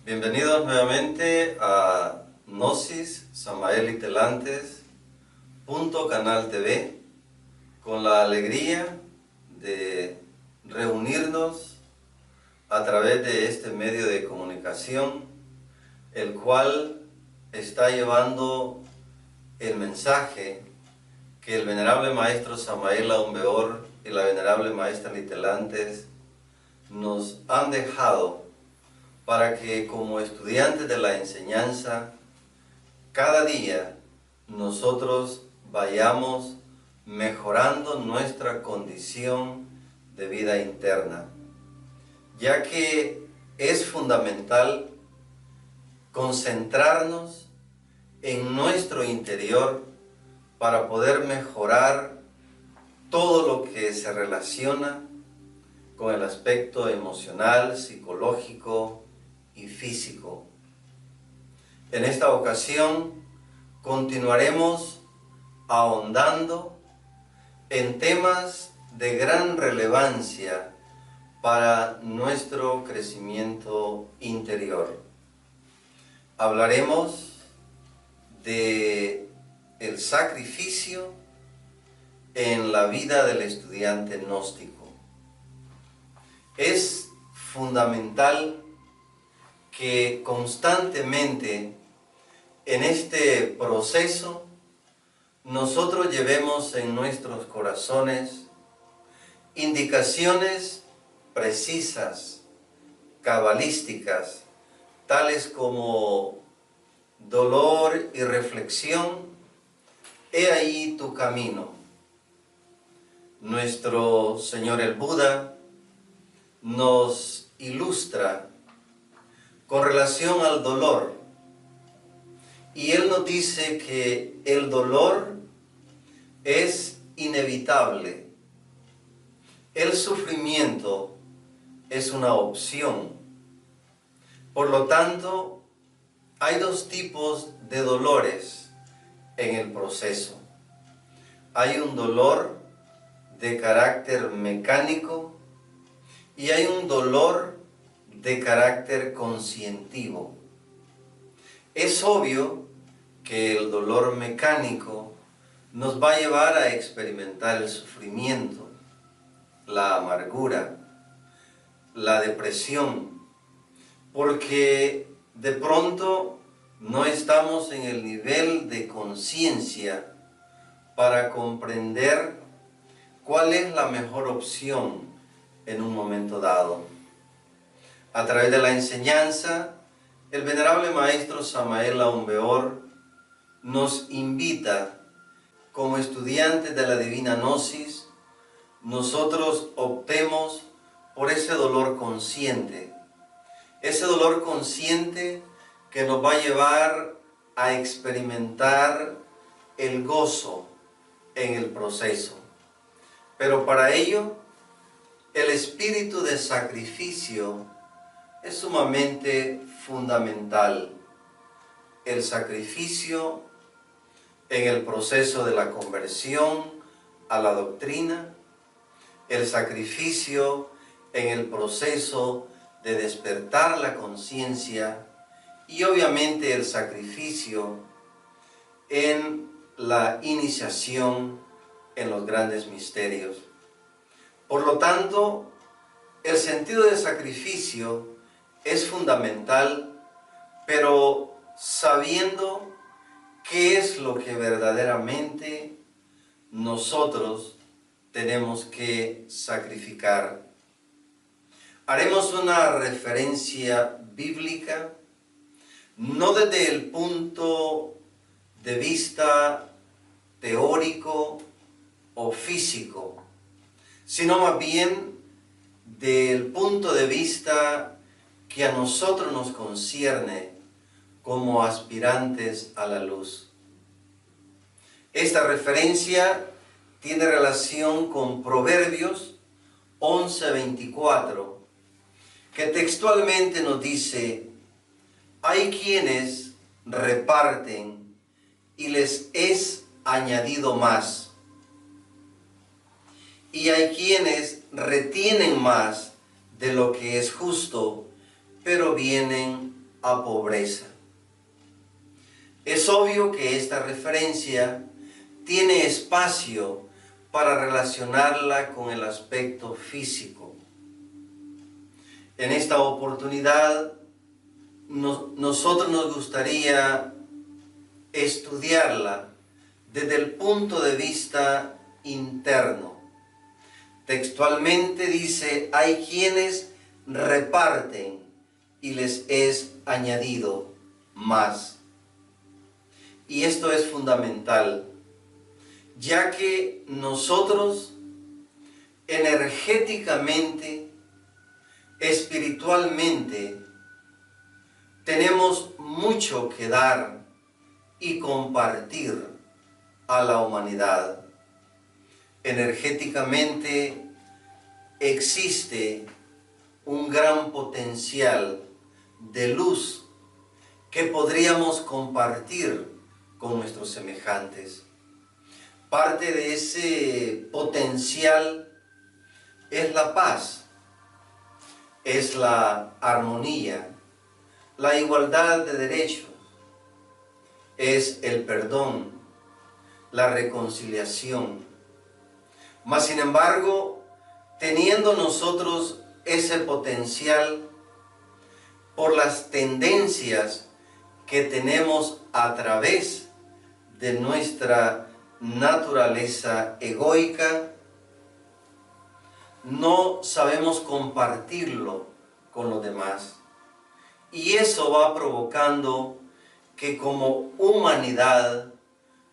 Bienvenidos nuevamente a Gnosis, Samael y Telantes, Canal TV, con la alegría de reunirnos a través de este medio de comunicación, el cual está llevando el mensaje que el venerable maestro Samael Aumbeor y la venerable maestra Litelantes nos han dejado para que como estudiantes de la enseñanza, cada día nosotros vayamos mejorando nuestra condición de vida interna, ya que es fundamental concentrarnos en nuestro interior para poder mejorar todo lo que se relaciona con el aspecto emocional, psicológico y físico. En esta ocasión continuaremos ahondando en temas de gran relevancia para nuestro crecimiento interior. Hablaremos de el sacrificio en la vida del estudiante gnóstico. Es fundamental que constantemente en este proceso nosotros llevemos en nuestros corazones indicaciones precisas, cabalísticas, tales como dolor y reflexión, he ahí tu camino. Nuestro Señor el Buda nos ilustra con relación al dolor, y Él nos dice que el dolor es inevitable. El sufrimiento es una opción. Por lo tanto, hay dos tipos de dolores en el proceso. Hay un dolor de carácter mecánico y hay un dolor de carácter conscientivo. Es obvio que el dolor mecánico nos va a llevar a experimentar el sufrimiento, la amargura, la depresión, porque de pronto no estamos en el nivel de conciencia para comprender cuál es la mejor opción en un momento dado. A través de la enseñanza, el venerable maestro Samael Aumbeor nos invita, como estudiantes de la Divina Gnosis, nosotros optemos por ese dolor consciente que nos va a llevar a experimentar el gozo en el proceso. Pero para ello, el espíritu de sacrificio es sumamente fundamental. El sacrificio en el proceso de la conversión a la doctrina, el sacrificio en el proceso de despertar la conciencia y obviamente el sacrificio en la iniciación en los grandes misterios. Por lo tanto, el sentido de sacrificio es fundamental, pero sabiendo qué es lo que verdaderamente nosotros tenemos que sacrificar. Haremos una referencia bíblica, no desde el punto de vista teórico o físico, sino más bien del punto de vista que a nosotros nos concierne como aspirantes a la luz. Esta referencia tiene relación con Proverbios 11:24, que textualmente nos dice: hay quienes reparten y les es añadido más, y hay quienes retienen más de lo que es justo, pero vienen a pobreza. Es obvio que esta referencia tiene espacio para relacionarla con el aspecto físico. En esta oportunidad, nosotros nos gustaría estudiarla desde el punto de vista interno. Textualmente dice, hay quienes reparten y les es añadido más. Y esto es fundamental, ya que nosotros energéticamente, espiritualmente, tenemos mucho que dar y compartir a la humanidad. Energéticamente existe un gran potencial de luz que podríamos compartir con nuestros semejantes. Parte de ese potencial es la paz, es la armonía, la igualdad de derechos, es el perdón, la reconciliación. Mas sin embargo, teniendo nosotros ese potencial, por las tendencias que tenemos a través de nuestra naturaleza egoica, no sabemos compartirlo con los demás. Y eso va provocando que como humanidad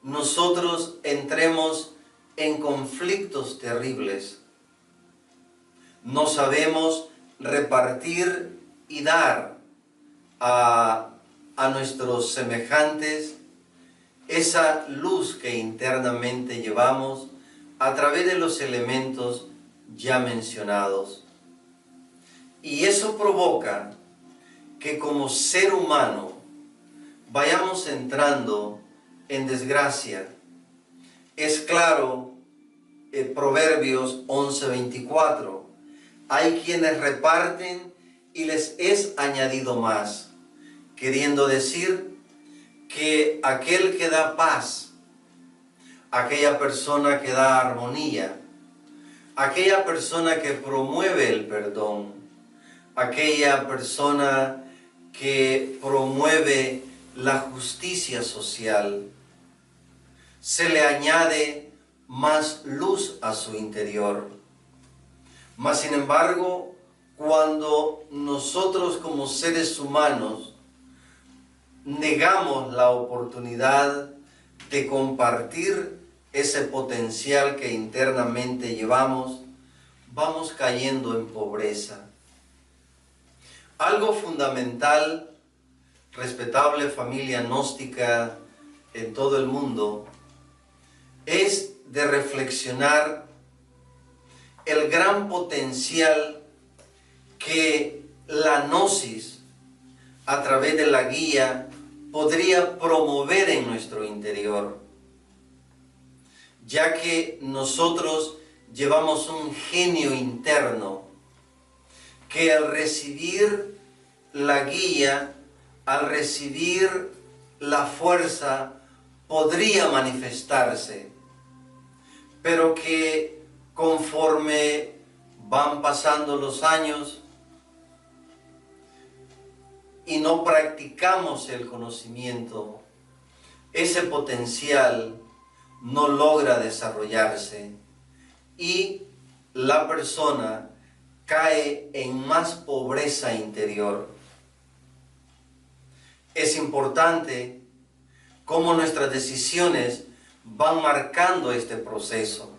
nosotros entremos en conflictos terribles. No sabemos repartir y dar a nuestros semejantes esa luz que internamente llevamos a través de los elementos ya mencionados. Y eso provoca que como ser humano vayamos entrando en desgracia. Es claro, Proverbios 11:24, hay quienes reparten y les es añadido más, queriendo decir que aquel que da paz, aquella persona que da armonía, aquella persona que promueve el perdón, aquella persona que promueve la justicia social, se le añade más luz a su interior. Mas sin embargo, cuando nosotros como seres humanos negamos la oportunidad de compartir ese potencial que internamente llevamos, vamos cayendo en pobreza. Algo fundamental, respetable familia gnóstica en todo el mundo, es de reflexionar el gran potencial que la gnosis, a través de la guía, podría promover en nuestro interior, ya que nosotros llevamos un genio interno que al recibir la guía, al recibir la fuerza, podría manifestarse, pero que conforme van pasando los años y no practicamos el conocimiento, ese potencial no logra desarrollarse y la persona cae en más pobreza interior. Es importante cómo nuestras decisiones van marcando este proceso.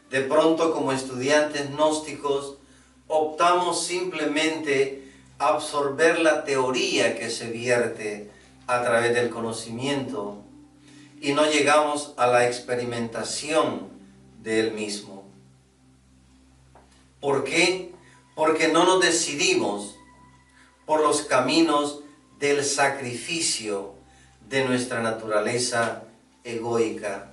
De pronto, como estudiantes gnósticos, optamos simplemente a absorber la teoría que se vierte a través del conocimiento y no llegamos a la experimentación de él mismo. ¿Por qué? Porque no nos decidimos por los caminos del sacrificio de nuestra naturaleza egoica.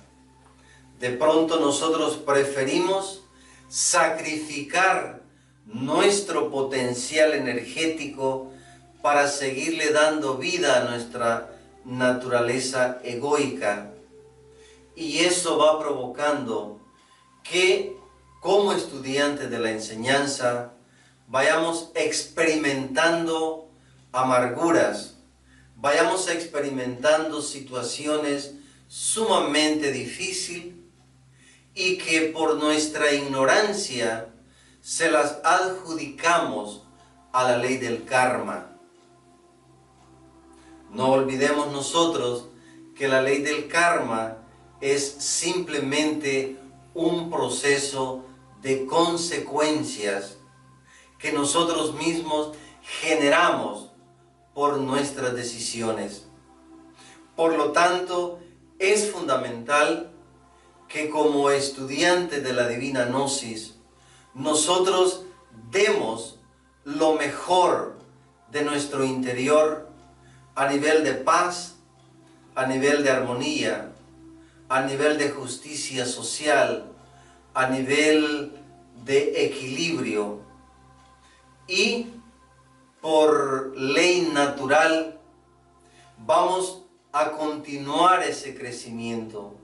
De pronto nosotros preferimos sacrificar nuestro potencial energético para seguirle dando vida a nuestra naturaleza egoica. Y eso va provocando que, como estudiantes de la enseñanza, vayamos experimentando amarguras, vayamos experimentando situaciones sumamente difíciles y que por nuestra ignorancia se las adjudicamos a la ley del karma. No olvidemos nosotros que la ley del karma es simplemente un proceso de consecuencias que nosotros mismos generamos por nuestras decisiones. Por lo tanto, es fundamental que como estudiantes de la Divina Gnosis, nosotros demos lo mejor de nuestro interior a nivel de paz, a nivel de armonía, a nivel de justicia social, a nivel de equilibrio, y por ley natural vamos a continuar ese crecimiento.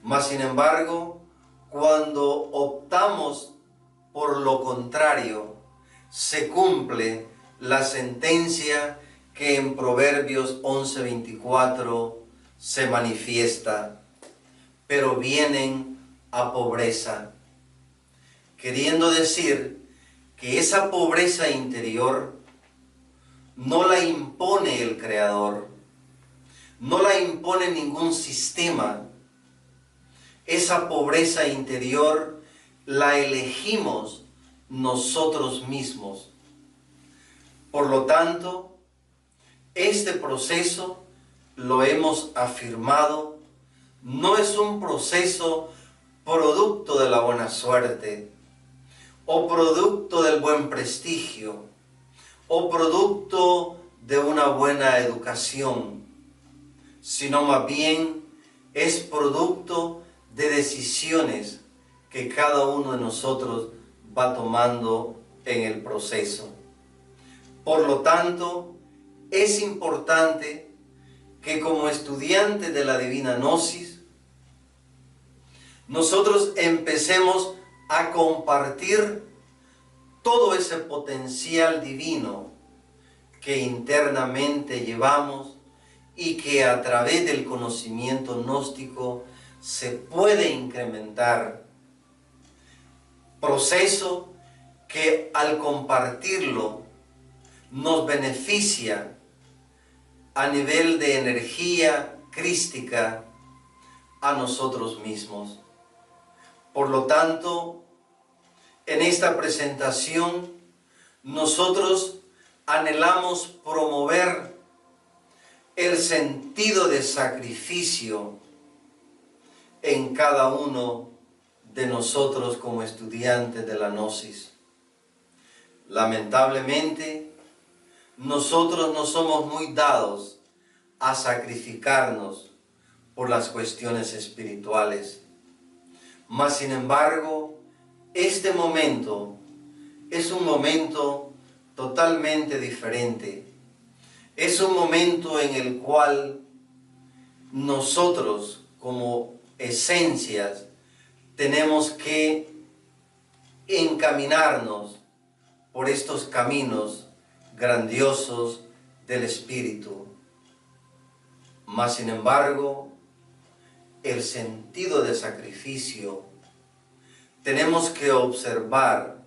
Mas sin embargo, cuando optamos por lo contrario, se cumple la sentencia que en Proverbios 11:24 se manifiesta: pero vienen a pobreza. Queriendo decir que esa pobreza interior no la impone el Creador, no la impone ningún sistema. Esa pobreza interior la elegimos nosotros mismos. Por lo tanto, este proceso lo hemos afirmado, no es un proceso producto de la buena suerte, o producto del buen prestigio, o producto de una buena educación, sino más bien es producto de decisiones que cada uno de nosotros va tomando en el proceso. Por lo tanto, es importante que como estudiantes de la Divina Gnosis, nosotros empecemos a compartir todo ese potencial divino que internamente llevamos y que a través del conocimiento gnóstico se puede incrementar. Proceso que al compartirlo nos beneficia a nivel de energía crística a nosotros mismos. Por lo tanto, en esta presentación nosotros anhelamos promover el sentido de sacrificio en cada uno de nosotros como estudiantes de la Gnosis. Lamentablemente, nosotros no somos muy dados a sacrificarnos por las cuestiones espirituales. Mas, sin embargo, este momento es un momento totalmente diferente. Es un momento en el cual nosotros, como esencias, tenemos que encaminarnos por estos caminos grandiosos del Espíritu. Mas, sin embargo, el sentido de sacrificio tenemos que observar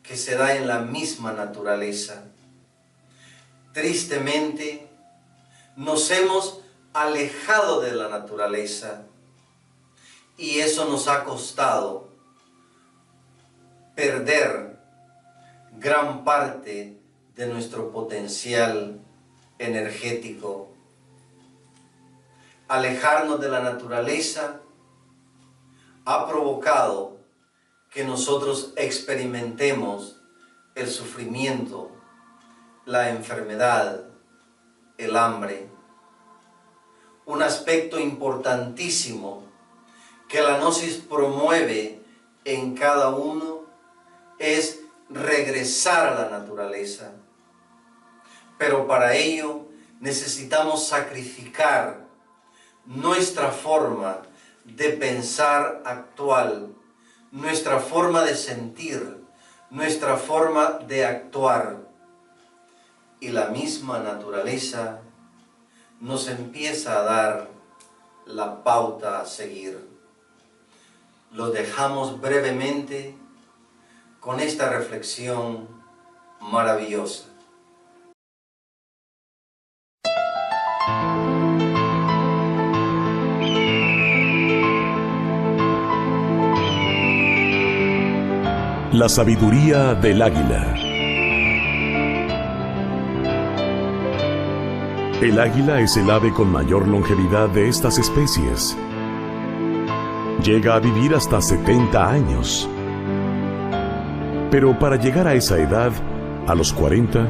que se da en la misma naturaleza. Tristemente, nos hemos alejado de la naturaleza y eso nos ha costado perder gran parte de nuestro potencial energético. Alejarnos de la naturaleza ha provocado que nosotros experimentemos el sufrimiento, la enfermedad, el hambre. Un aspecto importantísimo que la Gnosis promueve en cada uno es regresar a la naturaleza. Pero para ello necesitamos sacrificar nuestra forma de pensar actual, nuestra forma de sentir, nuestra forma de actuar. Y la misma naturaleza nos empieza a dar la pauta a seguir. Lo dejamos brevemente con esta reflexión maravillosa. La sabiduría del águila. El águila es el ave con mayor longevidad de estas especies. Llega a vivir hasta 70 años. Pero para llegar a esa edad, a los 40,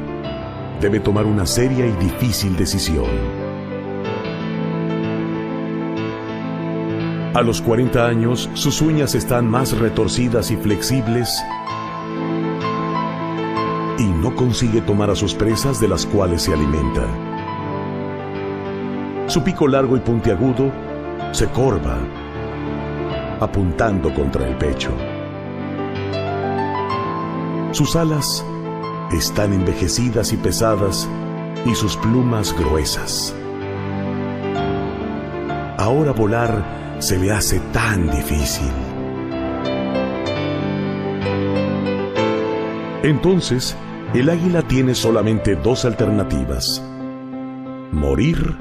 debe tomar una seria y difícil decisión. A los 40 años, sus uñas están más retorcidas y flexibles y no consigue tomar a sus presas de las cuales se alimenta. Su pico largo y puntiagudo se corva, apuntando contra el pecho. Sus alas están envejecidas y pesadas y sus plumas gruesas. Ahora volar se le hace tan difícil. Entonces, el águila tiene solamente dos alternativas: morir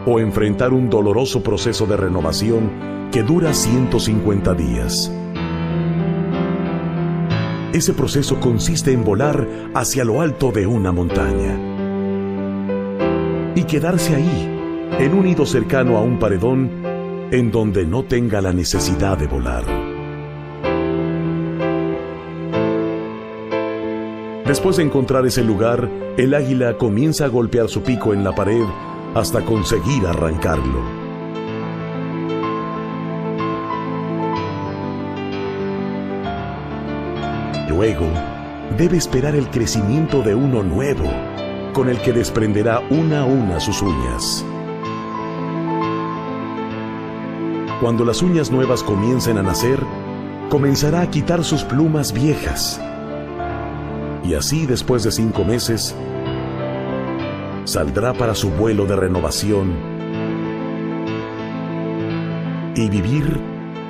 o enfrentar un doloroso proceso de renovación que dura 150 días. Ese proceso consiste en volar hacia lo alto de una montaña y quedarse ahí, en un nido cercano a un paredón en donde no tenga la necesidad de volar. Después de encontrar ese lugar, el águila comienza a golpear su pico en la pared hasta conseguir arrancarlo. Luego, debe esperar el crecimiento de uno nuevo, con el que desprenderá una a una sus uñas. Cuando las uñas nuevas comiencen a nacer, comenzará a quitar sus plumas viejas. Y así, después de 5 meses, saldrá para su vuelo de renovación y vivir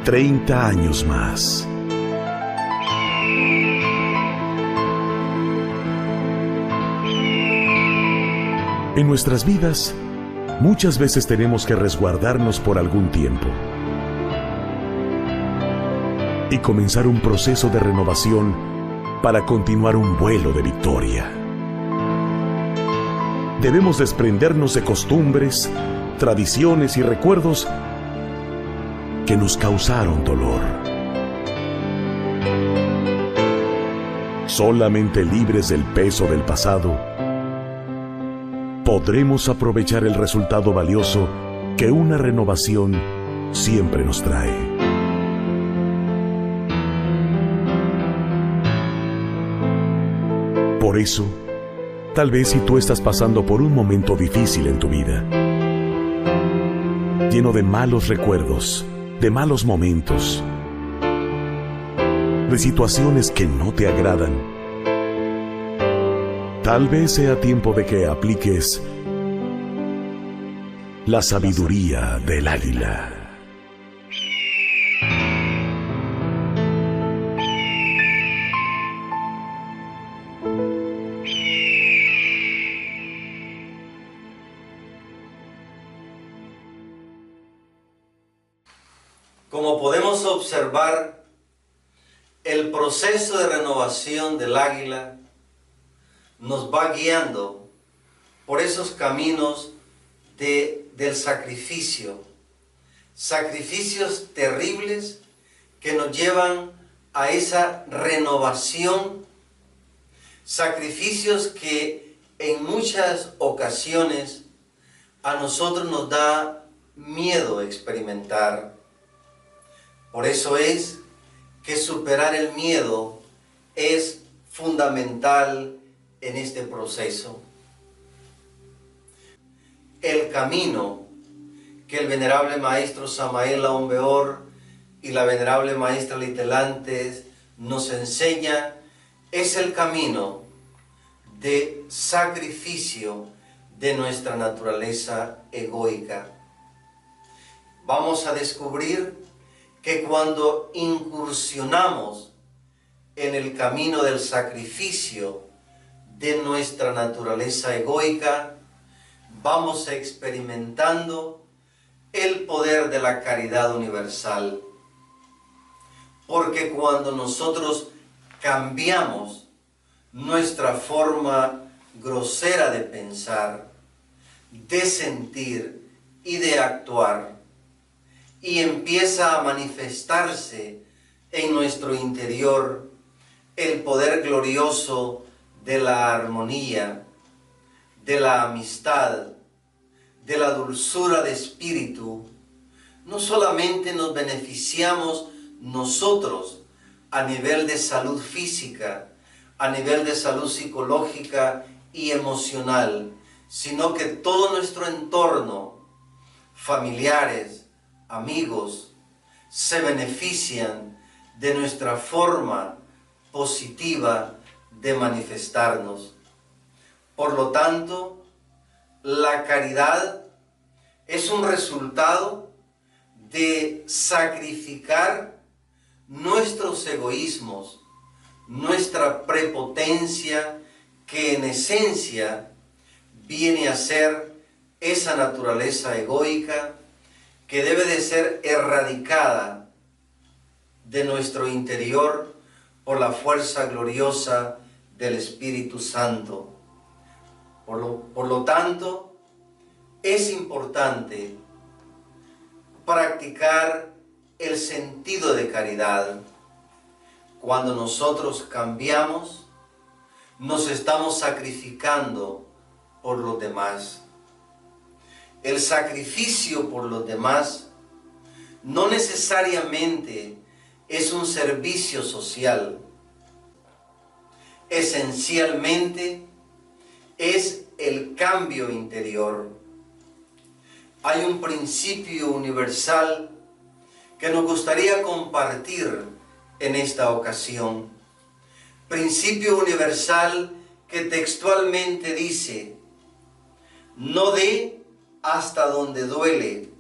30 años más. En nuestras vidas, muchas veces tenemos que resguardarnos por algún tiempo y comenzar un proceso de renovación para continuar un vuelo de victoria. Debemos desprendernos de costumbres, tradiciones y recuerdos que nos causaron dolor. Solamente libres del peso del pasado, podremos aprovechar el resultado valioso que una renovación siempre nos trae. Por eso, tal vez si tú estás pasando por un momento difícil en tu vida, lleno de malos recuerdos, de malos momentos, de situaciones que no te agradan, tal vez sea tiempo de que apliques la sabiduría del águila. Como podemos observar, el proceso de renovación del águila nos va guiando por esos caminos del sacrificio. Sacrificios terribles que nos llevan a esa renovación. Sacrificios que en muchas ocasiones a nosotros nos da miedo experimentar. Por eso es que superar el miedo es fundamental en este proceso. El camino que el venerable maestro Samael Aun Weor y la venerable maestra Litelantes nos enseña es el camino de sacrificio de nuestra naturaleza egoica. Vamos a descubrir que cuando incursionamos en el camino del sacrificio de nuestra naturaleza egoica, vamos experimentando el poder de la caridad universal. Porque cuando nosotros cambiamos nuestra forma grosera de pensar, de sentir y de actuar, y empieza a manifestarse en nuestro interior el poder glorioso de la armonía, de la amistad, de la dulzura de espíritu, no solamente nos beneficiamos nosotros a nivel de salud física, a nivel de salud psicológica y emocional, sino que todo nuestro entorno, familiares, amigos, se benefician de nuestra forma positiva de manifestarnos. Por lo tanto, la caridad es un resultado de sacrificar nuestros egoísmos, nuestra prepotencia, que en esencia viene a ser esa naturaleza egoica que debe de ser erradicada de nuestro interior por la fuerza gloriosa del Espíritu Santo. Por lo tanto, es importante practicar el sentido de caridad. Cuando nosotros cambiamos, nos estamos sacrificando por los demás. El sacrificio por los demás no necesariamente es un servicio social. Esencialmente es el cambio interior. Hay un principio universal que nos gustaría compartir en esta ocasión. Principio universal que textualmente dice: no dé hasta donde duele,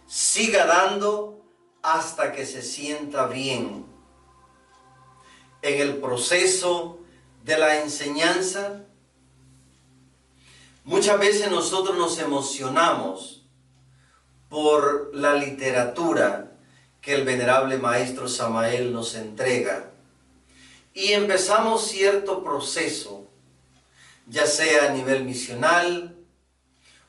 siga dando hasta que se sienta bien. En el proceso de la enseñanza, muchas veces nosotros nos emocionamos por la literatura que el venerable maestro Samael nos entrega y empezamos cierto proceso, ya sea a nivel misional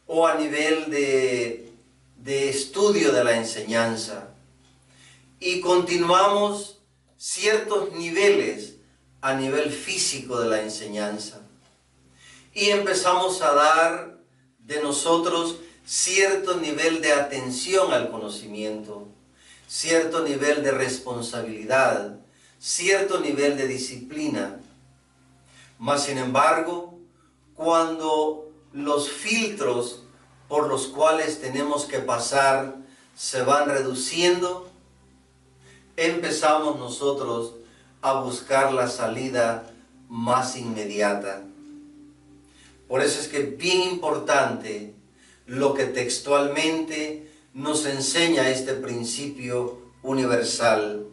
o a nivel de estudio de la enseñanza, y continuamos ciertos niveles a nivel físico de la enseñanza y empezamos a dar de nosotros cierto nivel de atención al conocimiento, cierto nivel de responsabilidad, cierto nivel de disciplina. Mas sin embargo, cuando los filtros por los cuales tenemos que pasar se van reduciendo, empezamos nosotros a buscar la salida más inmediata. Por eso es que es bien importante lo que textualmente nos enseña este principio universal.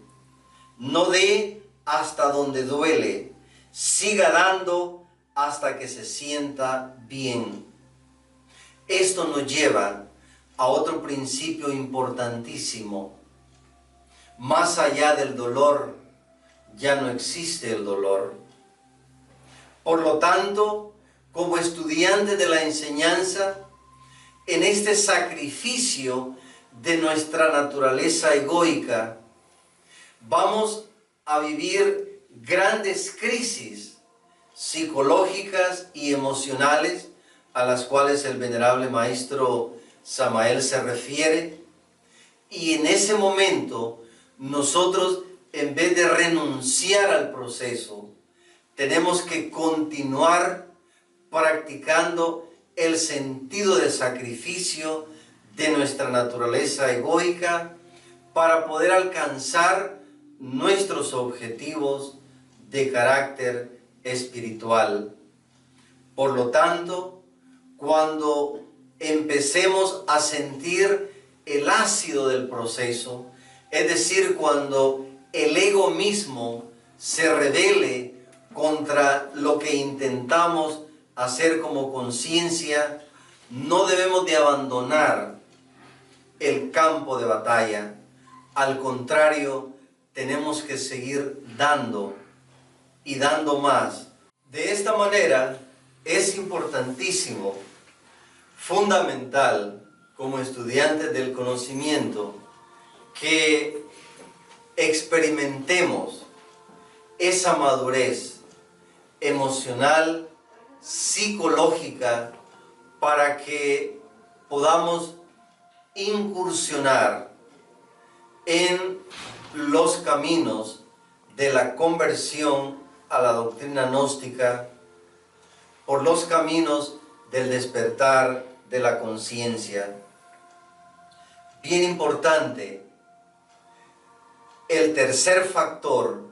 No dé hasta donde duele, siga dando hasta que se sienta bien. Esto nos lleva a otro principio importantísimo. Más allá del dolor, ya no existe el dolor. Por lo tanto, como estudiantes de la enseñanza, en este sacrificio de nuestra naturaleza egoica, vamos a vivir grandes crisis psicológicas y emocionales a las cuales el venerable maestro Samael se refiere, y en ese momento nosotros, en vez de renunciar al proceso, tenemos que continuar practicando el sentido de sacrificio de nuestra naturaleza egoica para poder alcanzar nuestros objetivos de carácter espiritual. Por lo tanto, cuando empecemos a sentir el ácido del proceso, es decir, cuando el ego mismo se rebele contra lo que intentamos hacer como conciencia, no debemos de abandonar el campo de batalla. Al contrario, tenemos que seguir dando y dando más. De esta manera, es importantísimo, fundamental, como estudiantes del conocimiento, que experimentemos esa madurez emocional, psicológica, para que podamos incursionar en los caminos de la conversión a la doctrina gnóstica, por los caminos del despertar de la conciencia. Bien importante, el tercer factor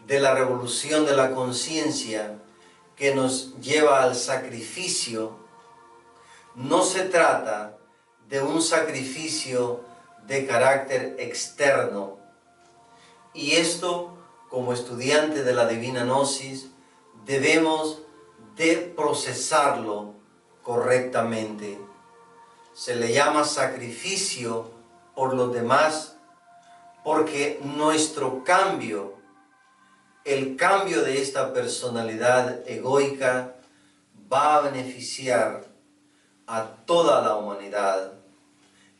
de la revolución de la conciencia que nos lleva al sacrificio, no se trata de un sacrificio de carácter externo. Y esto, como estudiante de la Divina Gnosis, debemos de procesarlo correctamente. Se le llama sacrificio por los demás porque nuestro cambio, el cambio de esta personalidad egoica, va a beneficiar a toda la humanidad,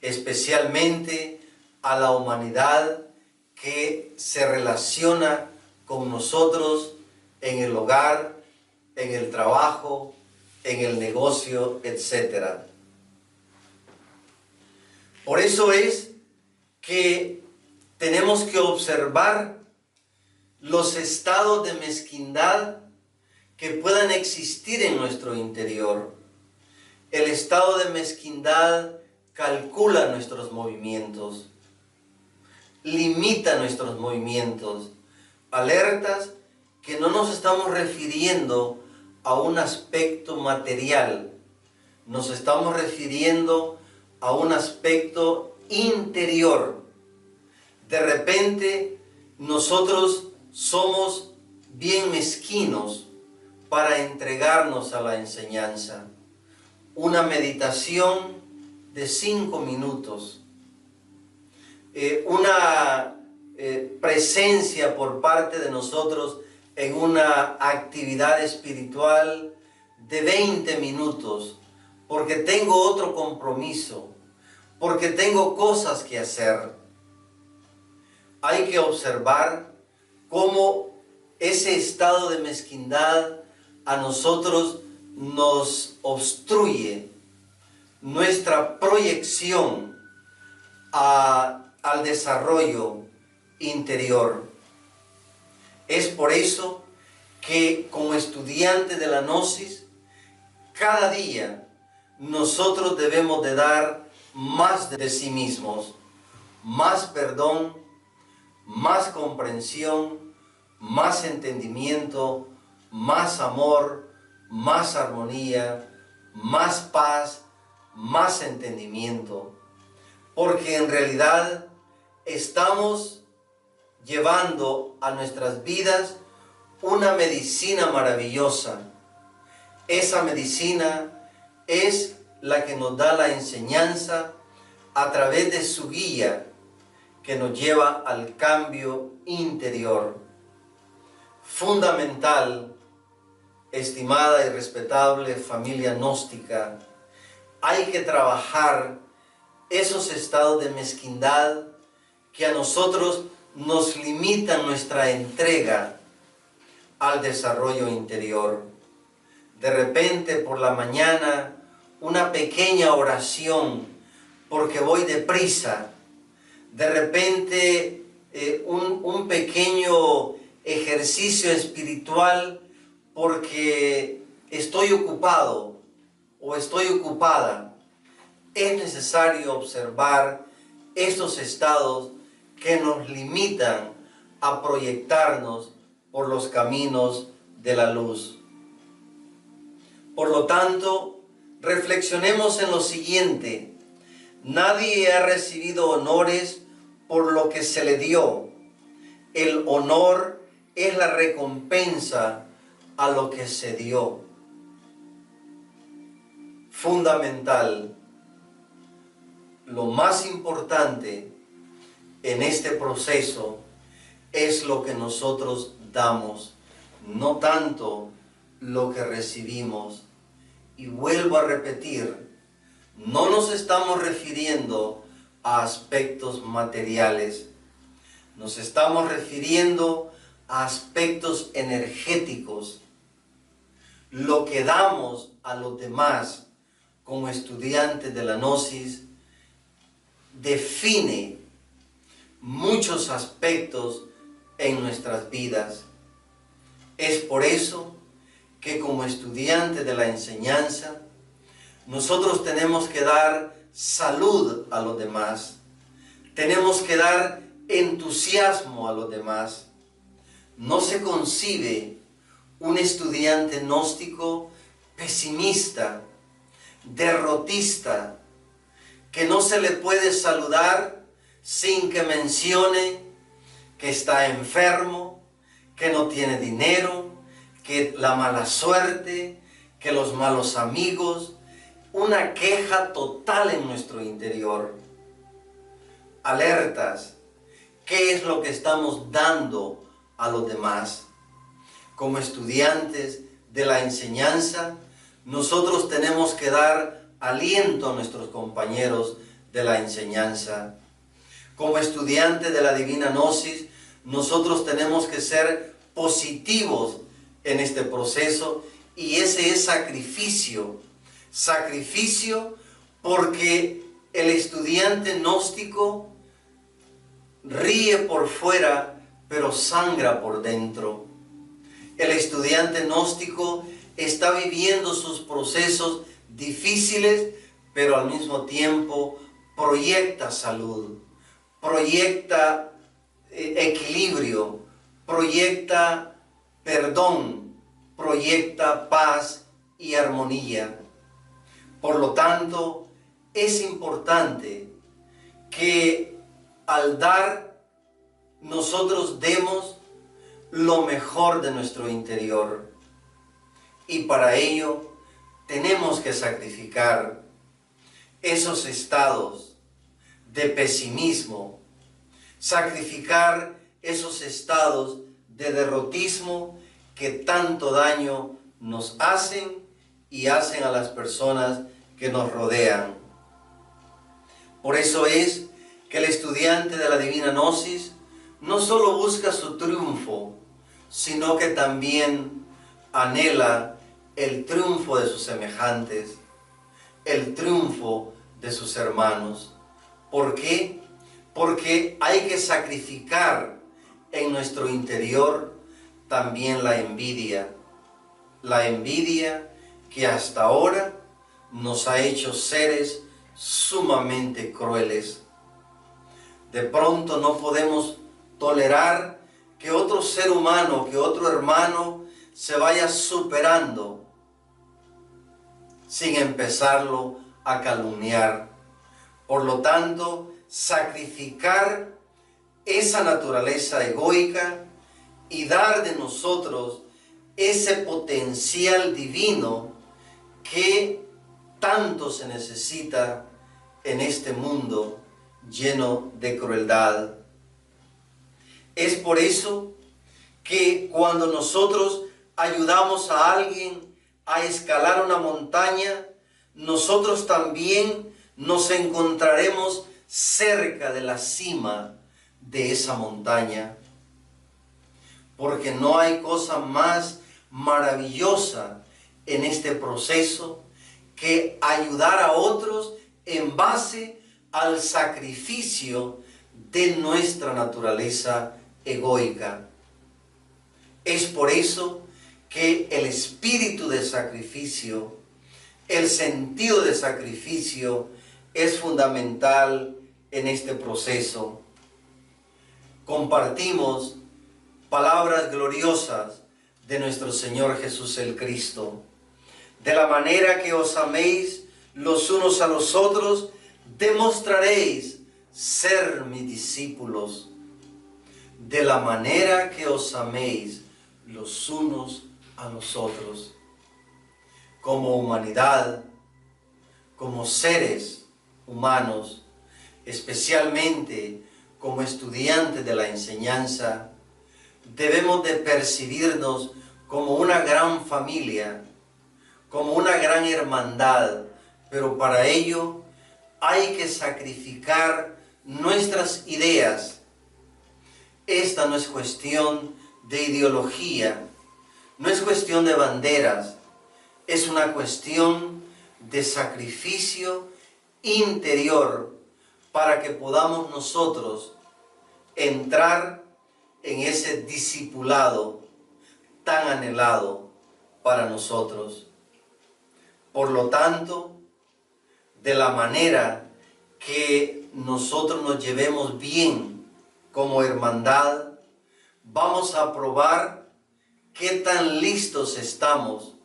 especialmente a la humanidad que se relaciona con nosotros en el hogar, en el trabajo, en el negocio, etc. Por eso es que tenemos que observar los estados de mezquindad que puedan existir en nuestro interior. El estado de mezquindad calcula nuestros movimientos, limita nuestros movimientos, alertas que no nos estamos refiriendo a un aspecto material, nos estamos refiriendo a un aspecto interior. De repente nosotros somos bien mezquinos para entregarnos a la enseñanza. Una meditación de 5 minutos, una presencia por parte de nosotros en una actividad espiritual de 20 minutos, porque tengo otro compromiso, porque tengo cosas que hacer. Hay que observar cómo ese estado de mezquindad a nosotros nos obstruye nuestra proyección al desarrollo interior. Es por eso que como estudiantes de la Gnosis, cada día nosotros debemos de dar más de sí mismos, más perdón, más comprensión, más entendimiento, más amor, más armonía, más paz, más entendimiento. Porque en realidad estamos llevando a nuestras vidas una medicina maravillosa. Esa medicina es la que nos da la enseñanza a través de su guía que nos lleva al cambio interior. Fundamental, estimada y respetable familia gnóstica, hay que trabajar esos estados de mezquindad que a nosotros nos limitan nuestra entrega al desarrollo interior. De repente por la mañana una pequeña oración porque voy deprisa, de repente un pequeño ejercicio espiritual porque estoy ocupado o estoy ocupada. Es necesario observar estos estados que nos limitan a proyectarnos por los caminos de la luz. Por lo tanto, reflexionemos en lo siguiente: nadie ha recibido honores por lo que se le dio. El honor es la recompensa a lo que se dio. Fundamental, lo más importante en este proceso es lo que nosotros damos, no tanto lo que recibimos. Y vuelvo a repetir, no nos estamos refiriendo a aspectos materiales, nos estamos refiriendo a aspectos energéticos. Lo que damos a los demás como estudiantes de la Gnosis define muchos aspectos en nuestras vidas. Es por eso que como estudiantes de la enseñanza, nosotros tenemos que dar salud a los demás, tenemos que dar entusiasmo a los demás. No se concibe un estudiante gnóstico pesimista, derrotista, que no se le puede saludar sin que mencione que está enfermo, que no tiene dinero, que la mala suerte, que los malos amigos, una queja total en nuestro interior. Alertas, ¿qué es lo que estamos dando a los demás? Como estudiantes de la enseñanza, nosotros tenemos que dar aliento a nuestros compañeros de la enseñanza. Como estudiantes de la Divina Gnosis, nosotros tenemos que ser positivos en este proceso, y ese es sacrificio. Sacrificio porque el estudiante gnóstico ríe por fuera, pero sangra por dentro. El estudiante gnóstico está viviendo sus procesos difíciles, pero al mismo tiempo proyecta salud, proyecta equilibrio, proyecta perdón, proyecta paz y armonía. Por lo tanto, es importante que al dar, nosotros demos lo mejor de nuestro interior. Y para ello tenemos que sacrificar esos estados de pesimismo, sacrificar esos estados de derrotismo que tanto daño nos hacen y hacen a las personas que nos rodean. Por eso es que el estudiante de la Divina Gnosis no solo busca su triunfo, sino que también anhela el triunfo de sus semejantes, el triunfo de sus hermanos. ¿Por qué? Porque hay que sacrificar en nuestro interior también la envidia que hasta ahora nos ha hecho seres sumamente crueles. De pronto no podemos tolerar que otro ser humano, que otro hermano se vaya superando sin empezarlo a calumniar. Por lo tanto, sacrificar esa naturaleza egoica y dar de nosotros ese potencial divino que tanto se necesita en este mundo lleno de crueldad. Es por eso que cuando nosotros ayudamos a alguien a escalar una montaña, nosotros también nos encontraremos cerca de la cima de esa montaña. Porque no hay cosa más maravillosa en este proceso que ayudar a otros en base al sacrificio de nuestra naturaleza egoica. Es por eso que el espíritu de sacrificio, el sentido de sacrificio es fundamental en este proceso. Compartimos palabras gloriosas de nuestro Señor Jesús el Cristo. De la manera que os améis los unos a los otros, demostraréis ser mis discípulos. De la manera que os améis los unos a los otros. Como humanidad, como seres humanos, especialmente como estudiantes de la enseñanza, debemos de percibirnos como una gran familia, como una gran hermandad, pero para ello hay que sacrificar nuestras ideas. Esta no es cuestión de ideología, no es cuestión de banderas, es una cuestión de sacrificio interior para que podamos nosotros entrar en ese discipulado tan anhelado para nosotros. Por lo tanto, de la manera que nosotros nos llevemos bien como hermandad, vamos a probar qué tan listos estamos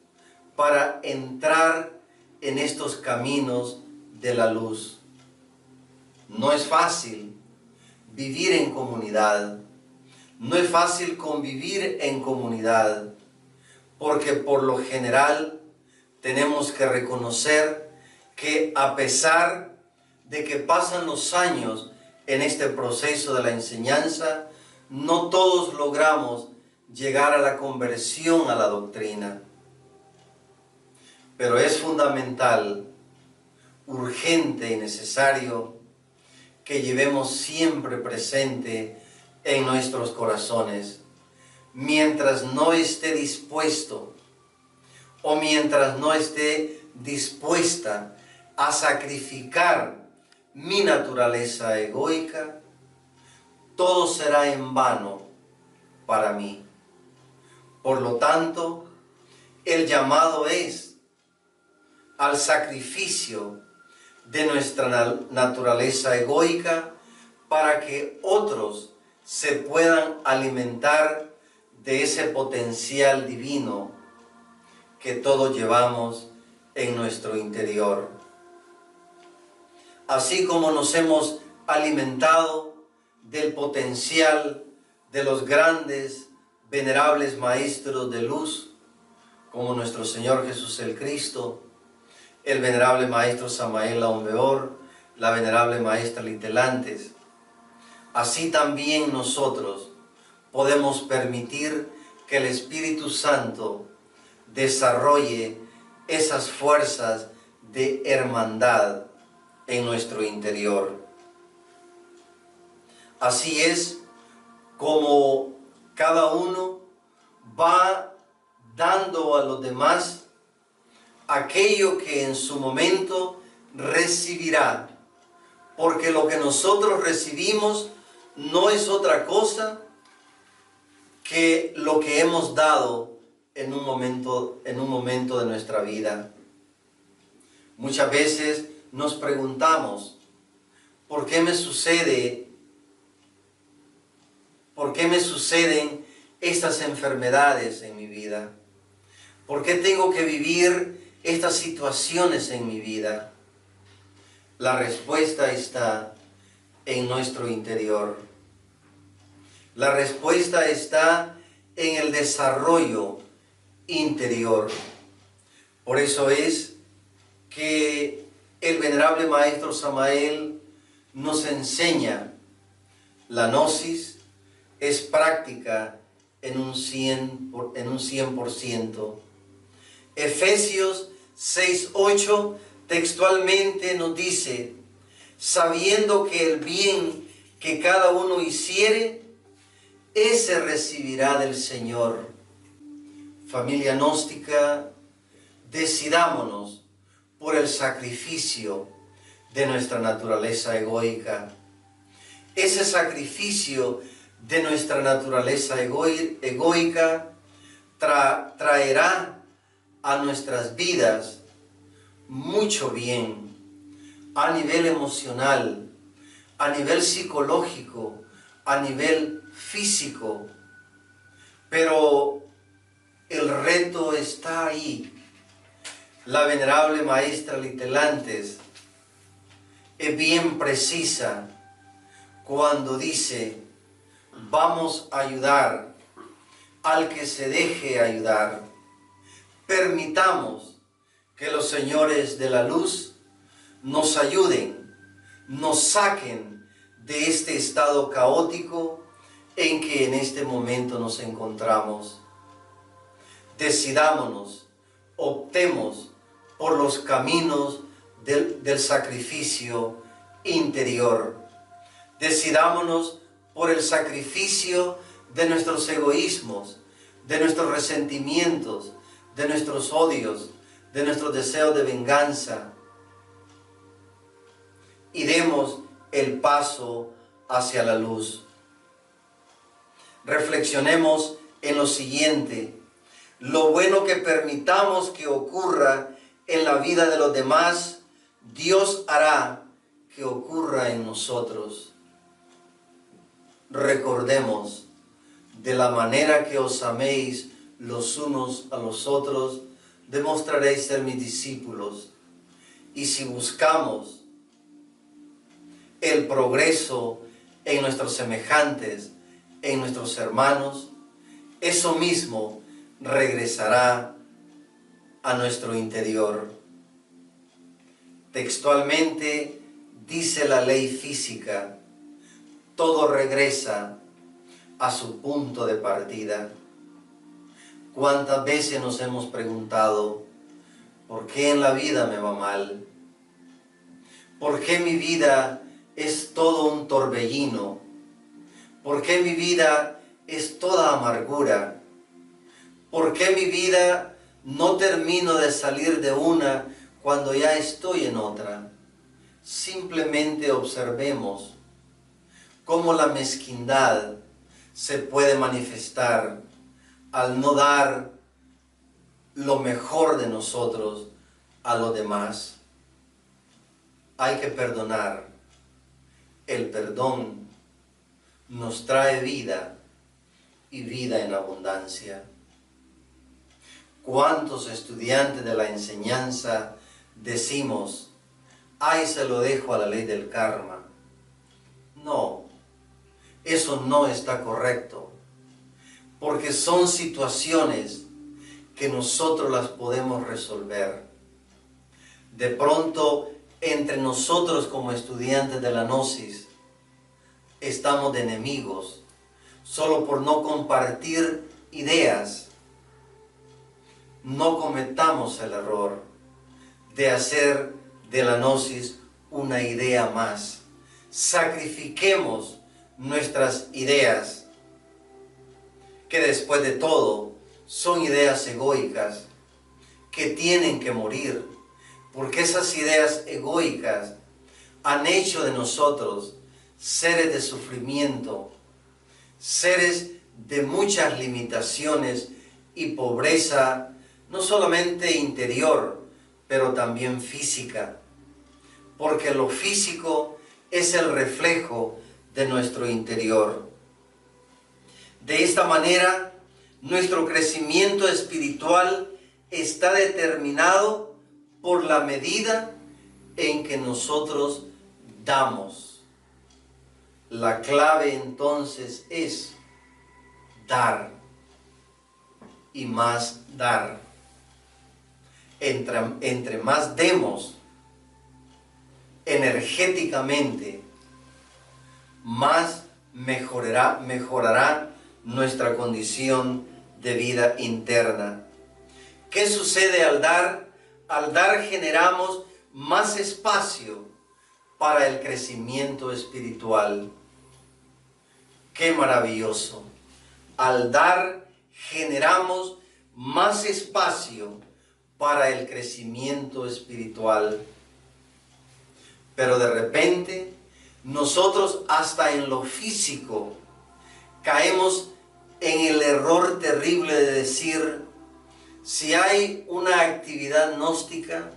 para entrar en estos caminos de la luz. No es fácil vivir en comunidad, no es fácil convivir en comunidad, porque por lo general tenemos que reconocer que a pesar de que pasan los años en este proceso de la enseñanza, no todos logramos llegar a la conversión a la doctrina. Pero es fundamental, urgente y necesario que llevemos siempre presente en nuestros corazones, mientras no esté dispuesto o mientras no esté dispuesta a sacrificar mi naturaleza egoica, todo será en vano para mí. Por lo tanto, el llamado es al sacrificio de nuestra naturaleza egoica para que otros se puedan alimentar de ese potencial divino que todos llevamos en nuestro interior. Así como nos hemos alimentado del potencial de los grandes, venerables maestros de luz, como nuestro Señor Jesús el Cristo, el venerable maestro Samael Aumbeor, la venerable maestra Litelantes. Así también nosotros podemos permitir que el Espíritu Santo desarrolle esas fuerzas de hermandad en nuestro interior. Así es como cada uno va dando a los demás aquello que en su momento recibirá, porque lo que nosotros recibimos no es otra cosa que lo que hemos dado en un momento de nuestra vida. Muchas veces nos preguntamos, ¿por qué me suceden estas enfermedades en mi vida? ¿Por qué tengo que vivir estas situaciones en mi vida? La respuesta está en nuestro interior. La respuesta está en el desarrollo interior. Por eso es que el venerable maestro Samael nos enseña: la gnosis es práctica en un 100%. Efesios 6:8 textualmente nos dice: sabiendo que el bien que cada uno hiciere, ese recibirá del Señor. Familia gnóstica, decidámonos por el sacrificio de nuestra naturaleza egoica. Ese sacrificio de nuestra naturaleza egoica traerá a nuestras vidas mucho bien a nivel emocional, a nivel psicológico, a nivel físico. Pero el reto está ahí. La venerable maestra Litelantes es bien precisa cuando dice: vamos a ayudar al que se deje ayudar. Permitamos que los señores de la luz nos ayuden, nos saquen de este estado caótico en que en este momento nos encontramos. Decidámonos, optemos por los caminos del sacrificio interior. Decidámonos por el sacrificio de nuestros egoísmos, de nuestros resentimientos, de nuestros odios, de nuestros deseos de venganza. Y demos el paso hacia la luz. Reflexionemos en lo siguiente: lo bueno que permitamos que ocurra en la vida de los demás, Dios hará que ocurra en nosotros. Recordemos: de la manera que os améis los unos a los otros, demostraréis ser mis discípulos. Y si buscamos el progreso en nuestros semejantes, en nuestros hermanos, eso mismo regresará a nuestro interior. Textualmente dice la ley física: todo regresa a su punto de partida. ¿Cuántas veces nos hemos preguntado: ¿por qué en la vida me va mal? ¿Por qué mi vida es todo un torbellino? ¿Por qué mi vida es toda amargura? ¿Por qué mi vida no termino de salir de una cuando ya estoy en otra? Simplemente observemos cómo la mezquindad se puede manifestar al no dar lo mejor de nosotros a los demás. Hay que perdonar. El perdón nos trae vida y vida en abundancia. ¿Cuántos estudiantes de la enseñanza decimos: ay, se lo dejo a la ley del karma? No, eso no está correcto, porque son situaciones que nosotros las podemos resolver. De pronto, entre nosotros como estudiantes de la Gnosis, estamos de enemigos, solo por no compartir ideas. No cometamos el error de hacer de la Gnosis una idea más. Sacrifiquemos nuestras ideas, que después de todo son ideas egoicas, que tienen que morir, porque esas ideas egoicas han hecho de nosotros seres de sufrimiento, seres de muchas limitaciones y pobreza, no solamente interior, pero también física, porque lo físico es el reflejo de nuestro interior. De esta manera, nuestro crecimiento espiritual está determinado por la medida en que nosotros damos. La clave entonces es dar y más dar. Entre más demos energéticamente, más mejorará nuestra condición de vida interna. ¿Qué sucede al dar? Al dar generamos más espacio para el crecimiento espiritual. ¡Qué maravilloso! Al dar generamos más espacio para el crecimiento espiritual. Pero de repente, nosotros hasta en lo físico caemos en el error terrible de decir, si hay una actividad gnóstica,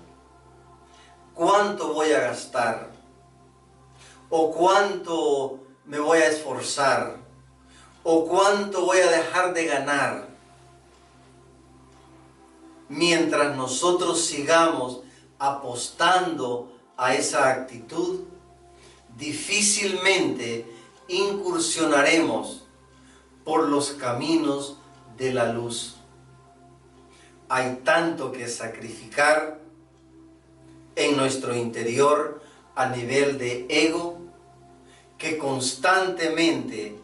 ¿cuánto voy a gastar? ¿O cuánto me voy a esforzar? ¿O cuánto voy a dejar de ganar? Mientras nosotros sigamos apostando a esa actitud, difícilmente incursionaremos por los caminos de la luz. Hay tanto que sacrificar en nuestro interior a nivel de ego, que constantemente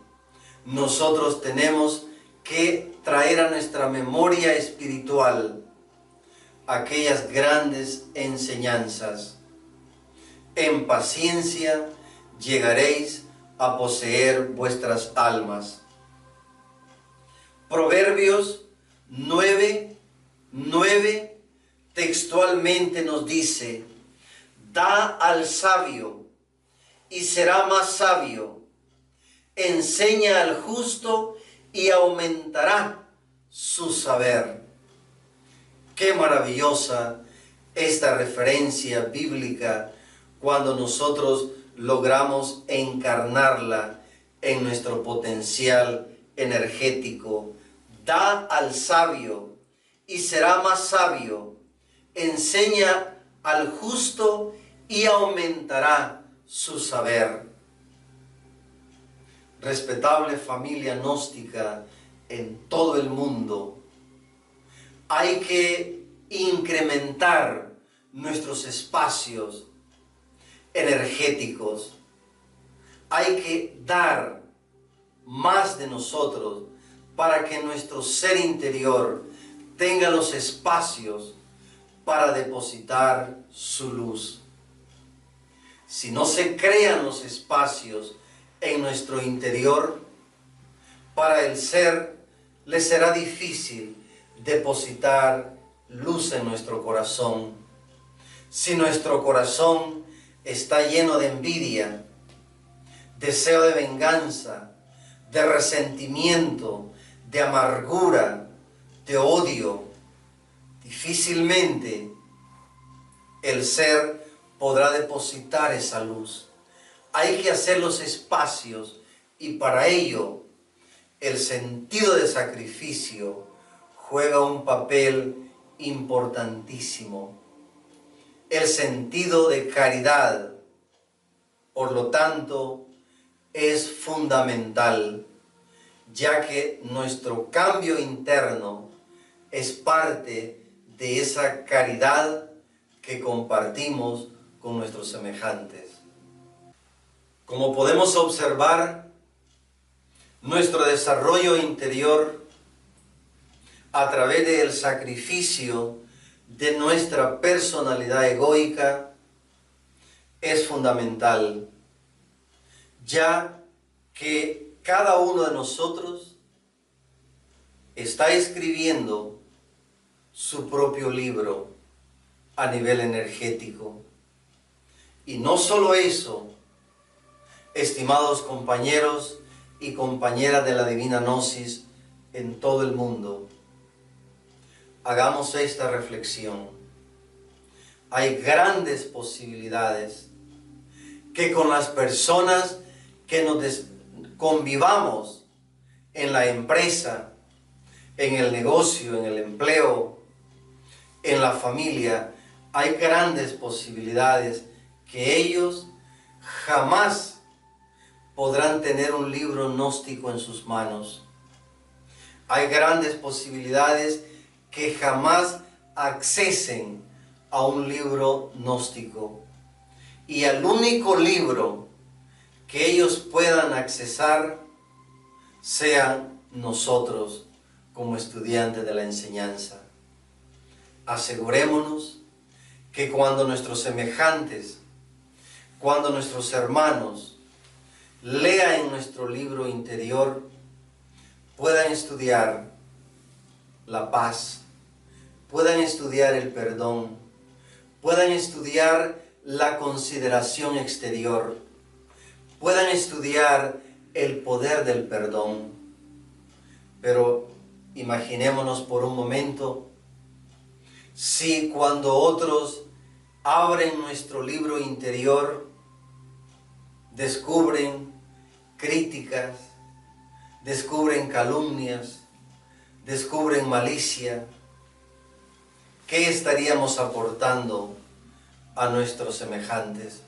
nosotros tenemos que traer a nuestra memoria espiritual aquellas grandes enseñanzas. En paciencia llegaréis a poseer vuestras almas. Proverbios 9:9 textualmente nos dice, da al sabio y será más sabio, enseña al justo y aumentará su saber. Qué maravillosa esta referencia bíblica cuando nosotros logramos encarnarla en nuestro potencial energético. Da al sabio y será más sabio, enseña al justo y aumentará su saber. Respetable familia gnóstica en todo el mundo, hay que incrementar nuestros espacios energéticos. Hay que dar más de nosotros para que nuestro ser interior tenga los espacios para depositar su luz. Si no se crean los espacios en nuestro interior, para el ser le será difícil depositar luz en nuestro corazón. Si nuestro corazón está lleno de envidia, deseo de venganza, de resentimiento, de amargura, de odio, difícilmente el ser podrá depositar esa luz. Hay que hacer los espacios y para ello el sentido de sacrificio juega un papel importantísimo. El sentido de caridad, por lo tanto, es fundamental, ya que nuestro cambio interno es parte de esa caridad que compartimos con nuestros semejantes. Como podemos observar, nuestro desarrollo interior a través del sacrificio de nuestra personalidad egoica es fundamental, ya que cada uno de nosotros está escribiendo su propio libro a nivel energético. Y no solo eso, estimados compañeros y compañeras de la Divina Gnosis en todo el mundo, hagamos esta reflexión. Hay grandes posibilidades que con las personas que nos convivamos en la empresa, en el negocio, en el empleo, en la familia, hay grandes posibilidades que ellos jamás podrán tener un libro gnóstico en sus manos. Hay grandes posibilidades que jamás accesen a un libro gnóstico. Y al único libro que ellos puedan accesar sean nosotros como estudiantes de la enseñanza. Asegurémonos que cuando nuestros semejantes, cuando nuestros hermanos lean nuestro libro interior, puedan estudiar la paz, puedan estudiar el perdón, puedan estudiar la consideración exterior, puedan estudiar el poder del perdón, Pero imaginémonos por un momento si cuando otros abren nuestro libro interior, descubren críticas, descubren calumnias, descubren malicia, ¿qué estaríamos aportando a nuestros semejantes?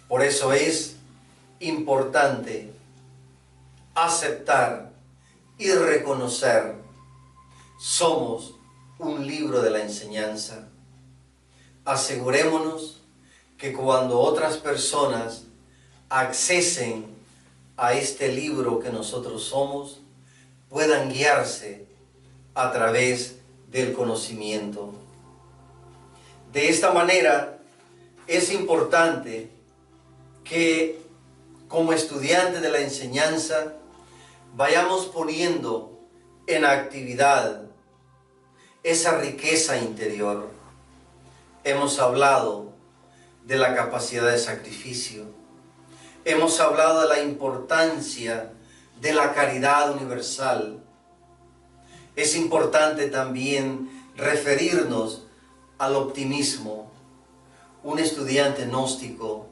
Por eso es importante aceptar y reconocer: somos un libro de la enseñanza. Asegurémonos que cuando otras personas accesen a este libro que nosotros somos, puedan guiarse a través del conocimiento. De esta manera, es importante que como estudiantes de la enseñanza vayamos poniendo en actividad esa riqueza interior. Hemos hablado de la capacidad de sacrificio. Hemos hablado de la importancia de la caridad universal. Es importante también referirnos al optimismo. Un estudiante gnóstico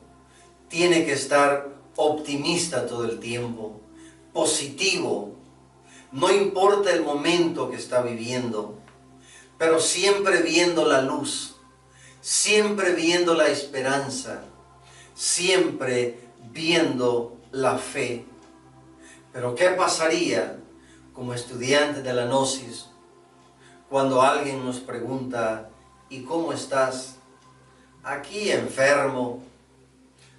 tiene que estar optimista todo el tiempo, positivo. No importa el momento que está viviendo, pero siempre viendo la luz, siempre viendo la esperanza, siempre viendo la fe. Pero ¿qué pasaría como estudiantes de la Gnosis cuando alguien nos pregunta: ¿y cómo estás? Aquí enfermo,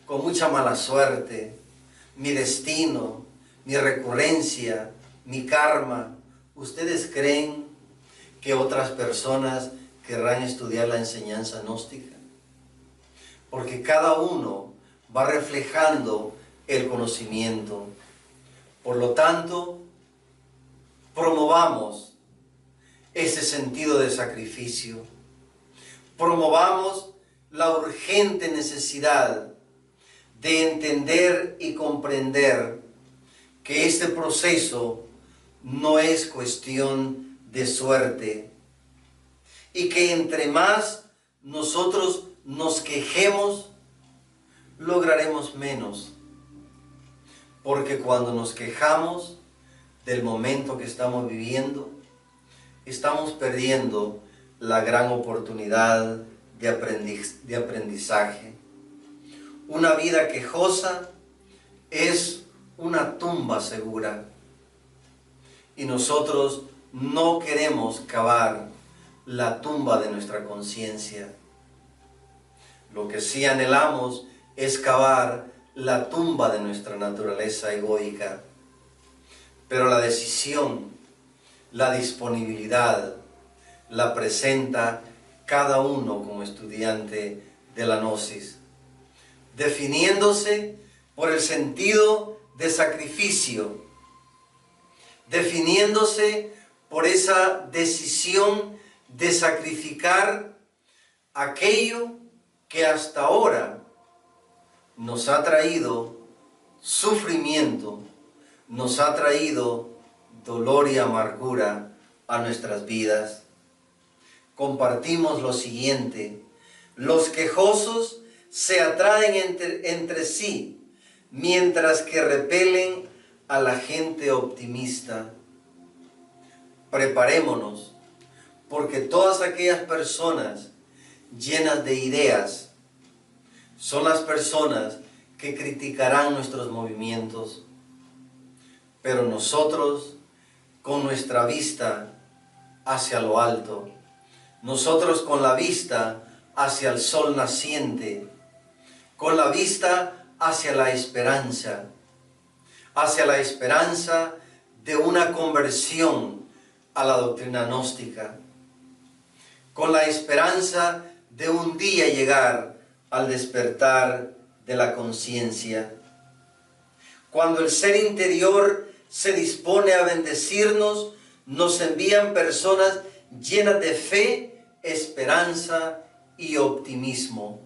con mucha mala suerte, mi destino, mi recurrencia, mi karma. ¿Ustedes creen que otras personas querrán estudiar la enseñanza gnóstica? Porque cada uno va reflejando el conocimiento. Por lo tanto, promovamos ese sentido de sacrificio. Promovamos la urgente necesidad de entender y comprender que este proceso no es cuestión de suerte, y que entre más nosotros nos quejemos, lograremos menos. Porque cuando nos quejamos del momento que estamos viviendo, estamos perdiendo la gran oportunidad de aprendizaje. Una vida quejosa es una tumba segura, y nosotros no queremos cavar la tumba de nuestra conciencia. Lo que sí anhelamos es cavar la tumba de nuestra naturaleza egoica. Pero la decisión, la disponibilidad, la presenta cada uno como estudiante de la Gnosis, definiéndose por el sentido de sacrificio, definiéndose por esa decisión de sacrificar aquello que hasta ahora nos ha traído sufrimiento, nos ha traído dolor y amargura a nuestras vidas. Compartimos lo siguiente: los quejosos se atraen entre sí, mientras que repelen a la gente optimista. Preparémonos, porque todas aquellas personas llenas de ideas son las personas que criticarán nuestros movimientos. Pero nosotros, con nuestra vista hacia lo alto, nosotros con la vista hacia el sol naciente, con la vista hacia la esperanza de una conversión a la doctrina gnóstica, con la esperanza de un día llegar al despertar de la conciencia. Cuando el ser interior se dispone a bendecirnos, nos envían personas llenas de fe, esperanza y optimismo.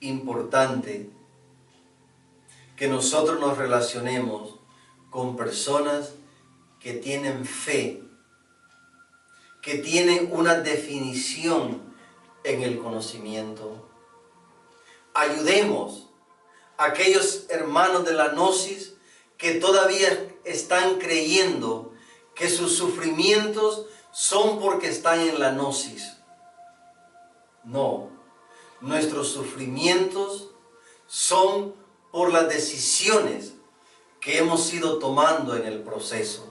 Importante que nosotros nos relacionemos con personas que tienen fe, que tienen una definición en el conocimiento. Ayudemos a aquellos hermanos de la gnosis que todavía están creyendo que sus sufrimientos son porque están en la gnosis. No, nuestros sufrimientos son por las decisiones que hemos ido tomando en el proceso.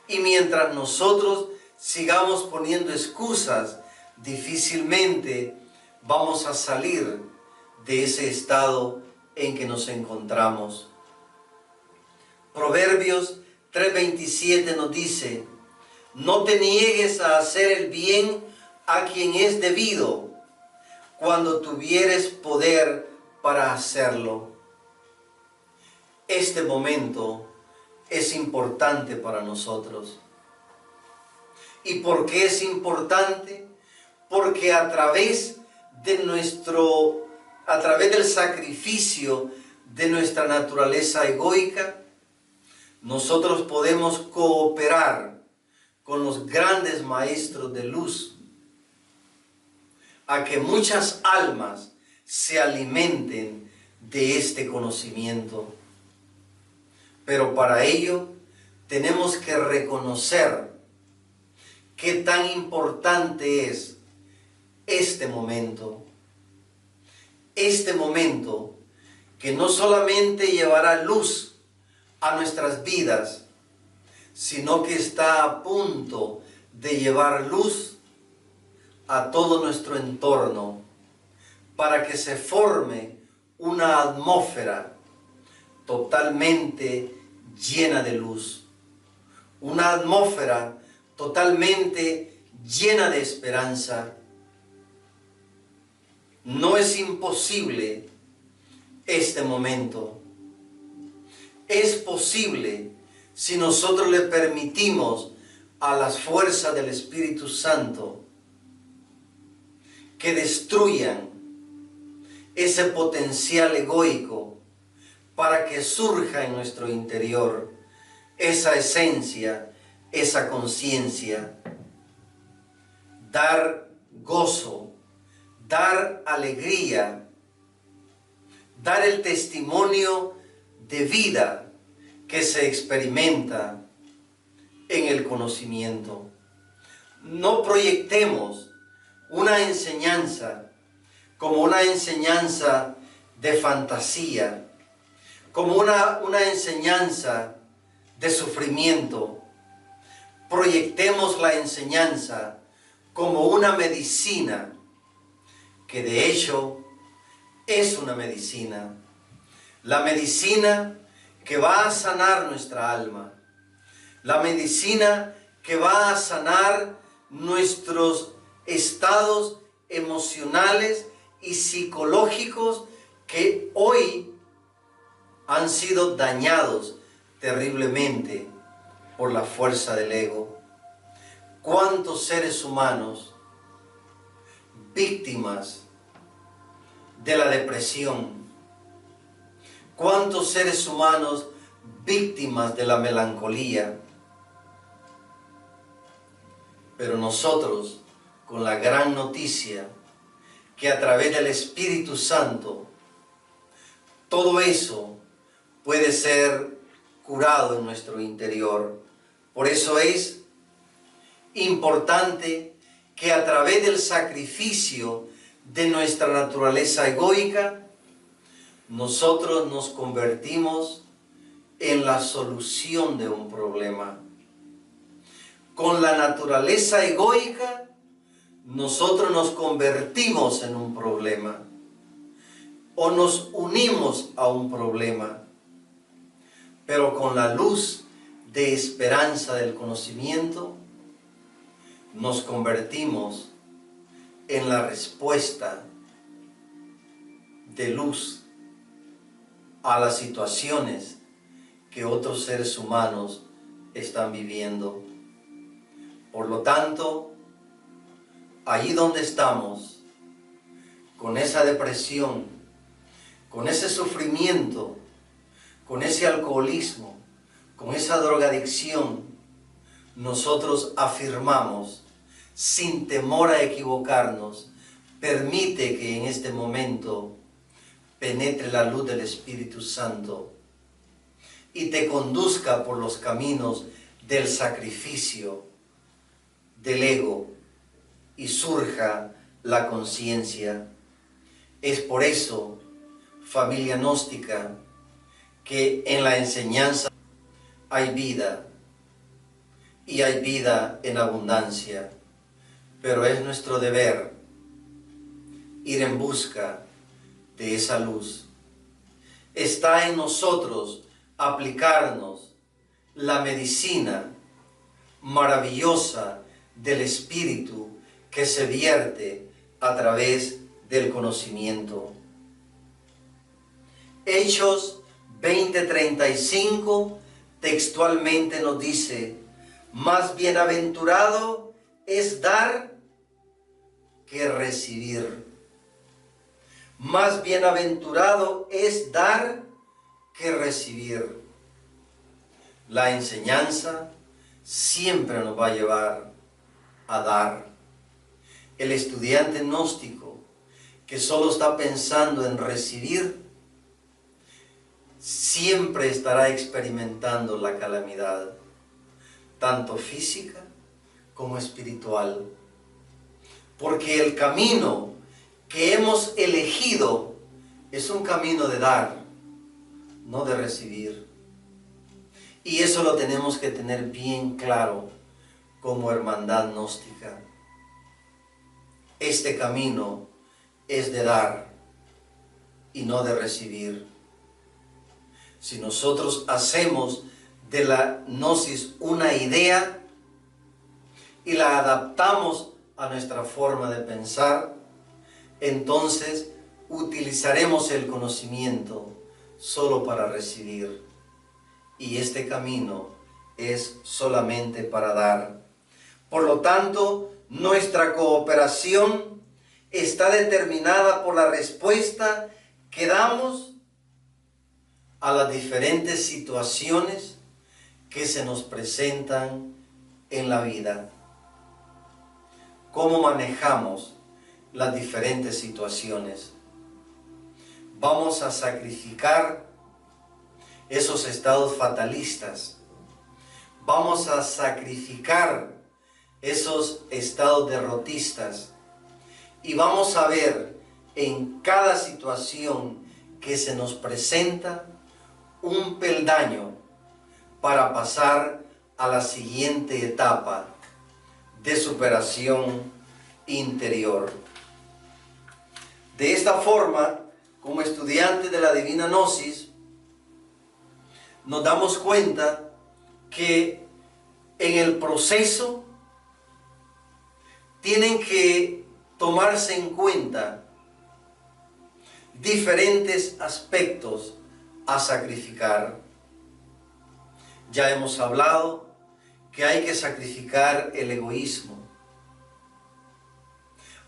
Y mientras nosotros sigamos poniendo excusas, difícilmente vamos a salir de ese estado en que nos encontramos. Proverbios 3:27 nos dice: no te niegues a hacer el bien a quien es debido, cuando tuvieres poder para hacerlo. Este momento es importante para nosotros. ¿Y por qué es importante? Porque a través del sacrificio de nuestra naturaleza egoica, nosotros podemos cooperar con los grandes maestros de luz a que muchas almas se alimenten de este conocimiento. Pero para ello tenemos que reconocer qué tan importante es este momento que no solamente llevará luz a nuestras vidas, sino que está a punto de llevar luz a todo nuestro entorno, para que se forme una atmósfera totalmente llena de luz, una atmósfera totalmente llena de esperanza. No es imposible este momento. Es posible si nosotros le permitimos a las fuerzas del Espíritu Santo que destruyan ese potencial egoico para que surja en nuestro interior esa esencia, esa conciencia. Dar gozo, dar alegría, dar el testimonio de vida que se experimenta en el conocimiento. No proyectemos una enseñanza como una enseñanza de fantasía, como una enseñanza de sufrimiento. Proyectemos la enseñanza como una medicina, que de hecho es una medicina. La medicina que va a sanar nuestra alma. La medicina que va a sanar nuestros estados emocionales y psicológicos que hoy han sido dañados terriblemente por la fuerza del ego. ¿Cuántos seres humanos víctimas de la depresión? ¿Cuántos seres humanos víctimas de la melancolía? Pero nosotros, con la gran noticia que a través del Espíritu Santo todo eso puede ser curado en nuestro interior. Por eso es importante que a través del sacrificio de nuestra naturaleza egoica, nosotros nos convertimos en la solución de un problema. Con la naturaleza egoica, nosotros nos convertimos en un problema o nos unimos a un problema. Pero con la luz de esperanza del conocimiento, nos convertimos en la respuesta de luz a las situaciones que otros seres humanos están viviendo. Por lo tanto, allí donde estamos, con esa depresión, con ese sufrimiento, con ese alcoholismo, con esa drogadicción, nosotros afirmamos, sin temor a equivocarnos, permite que en este momento penetre la luz del Espíritu Santo y te conduzca por los caminos del sacrificio, del ego, y surja la conciencia. Es por eso, familia gnóstica, que en la enseñanza hay vida, y hay vida en abundancia, pero es nuestro deber ir en busca de esa luz. Está en nosotros aplicarnos la medicina maravillosa del Espíritu que se vierte a través del conocimiento. Hechos 20:35 textualmente nos dice: más bienaventurado es dar que recibir. Más bienaventurado es dar que recibir. La enseñanza siempre nos va a llevar a dar. El estudiante gnóstico que solo está pensando en recibir, siempre estará experimentando la calamidad, tanto física como espiritual. Porque el camino que hemos elegido es un camino de dar, no de recibir. Y eso lo tenemos que tener bien claro como hermandad gnóstica. Este camino es de dar y no de recibir. Si nosotros hacemos de la gnosis una idea y la adaptamos a nuestra forma de pensar, entonces utilizaremos el conocimiento solo para recibir. Y este camino es solamente para dar. Por lo tanto, nuestra cooperación está determinada por la respuesta que damos a las diferentes situaciones que se nos presentan en la vida. ¿Cómo manejamos las diferentes situaciones? Vamos a sacrificar esos estados fatalistas. Vamos a sacrificar esos estados derrotistas. Y vamos a ver en cada situación que se nos presenta un peldaño para pasar a la siguiente etapa de superación interior. De esta forma, como estudiantes de la Divina Gnosis, nos damos cuenta que en el proceso tienen que tomarse en cuenta diferentes aspectos a sacrificar. Ya hemos hablado que hay que sacrificar el egoísmo.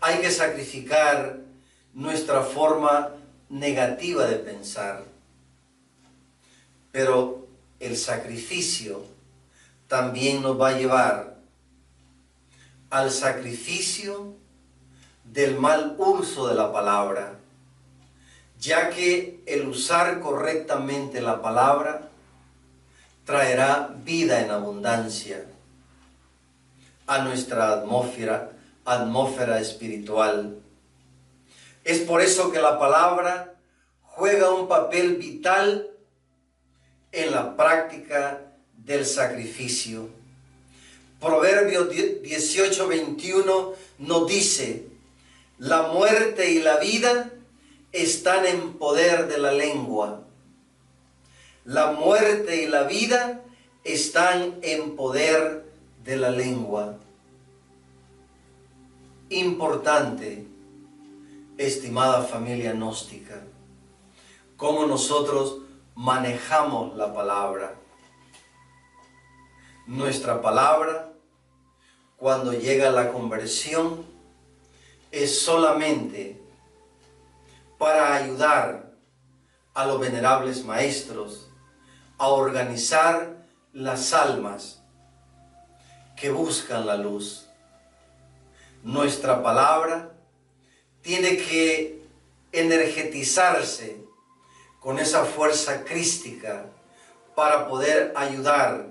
Hay que sacrificar nuestra forma negativa de pensar. Pero el sacrificio también nos va a llevar al sacrificio del mal uso de la palabra, ya que el usar correctamente la palabra traerá vida en abundancia a nuestra atmósfera espiritual. Es por eso que la palabra juega un papel vital en la práctica del sacrificio. Proverbios 18:21 nos dice: la muerte y la vida están en poder de la lengua. La muerte y la vida están en poder de la lengua. Importante, estimada familia gnóstica, cómo nosotros manejamos la palabra. Nuestra palabra, cuando llega la conversión, es solamente para ayudar a los venerables maestros a organizar las almas que buscan la luz. Nuestra palabra tiene que energetizarse con esa fuerza crística para poder ayudar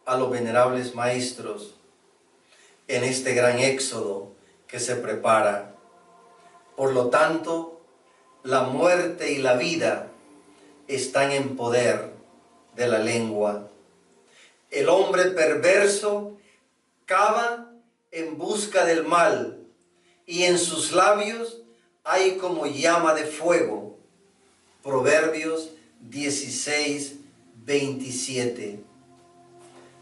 a los venerables maestros en este gran éxodo que se prepara. Por lo tanto, la muerte y la vida están en poder de la lengua. El hombre perverso cava en busca del mal, y en sus labios hay como llama de fuego. Proverbios 16, 27.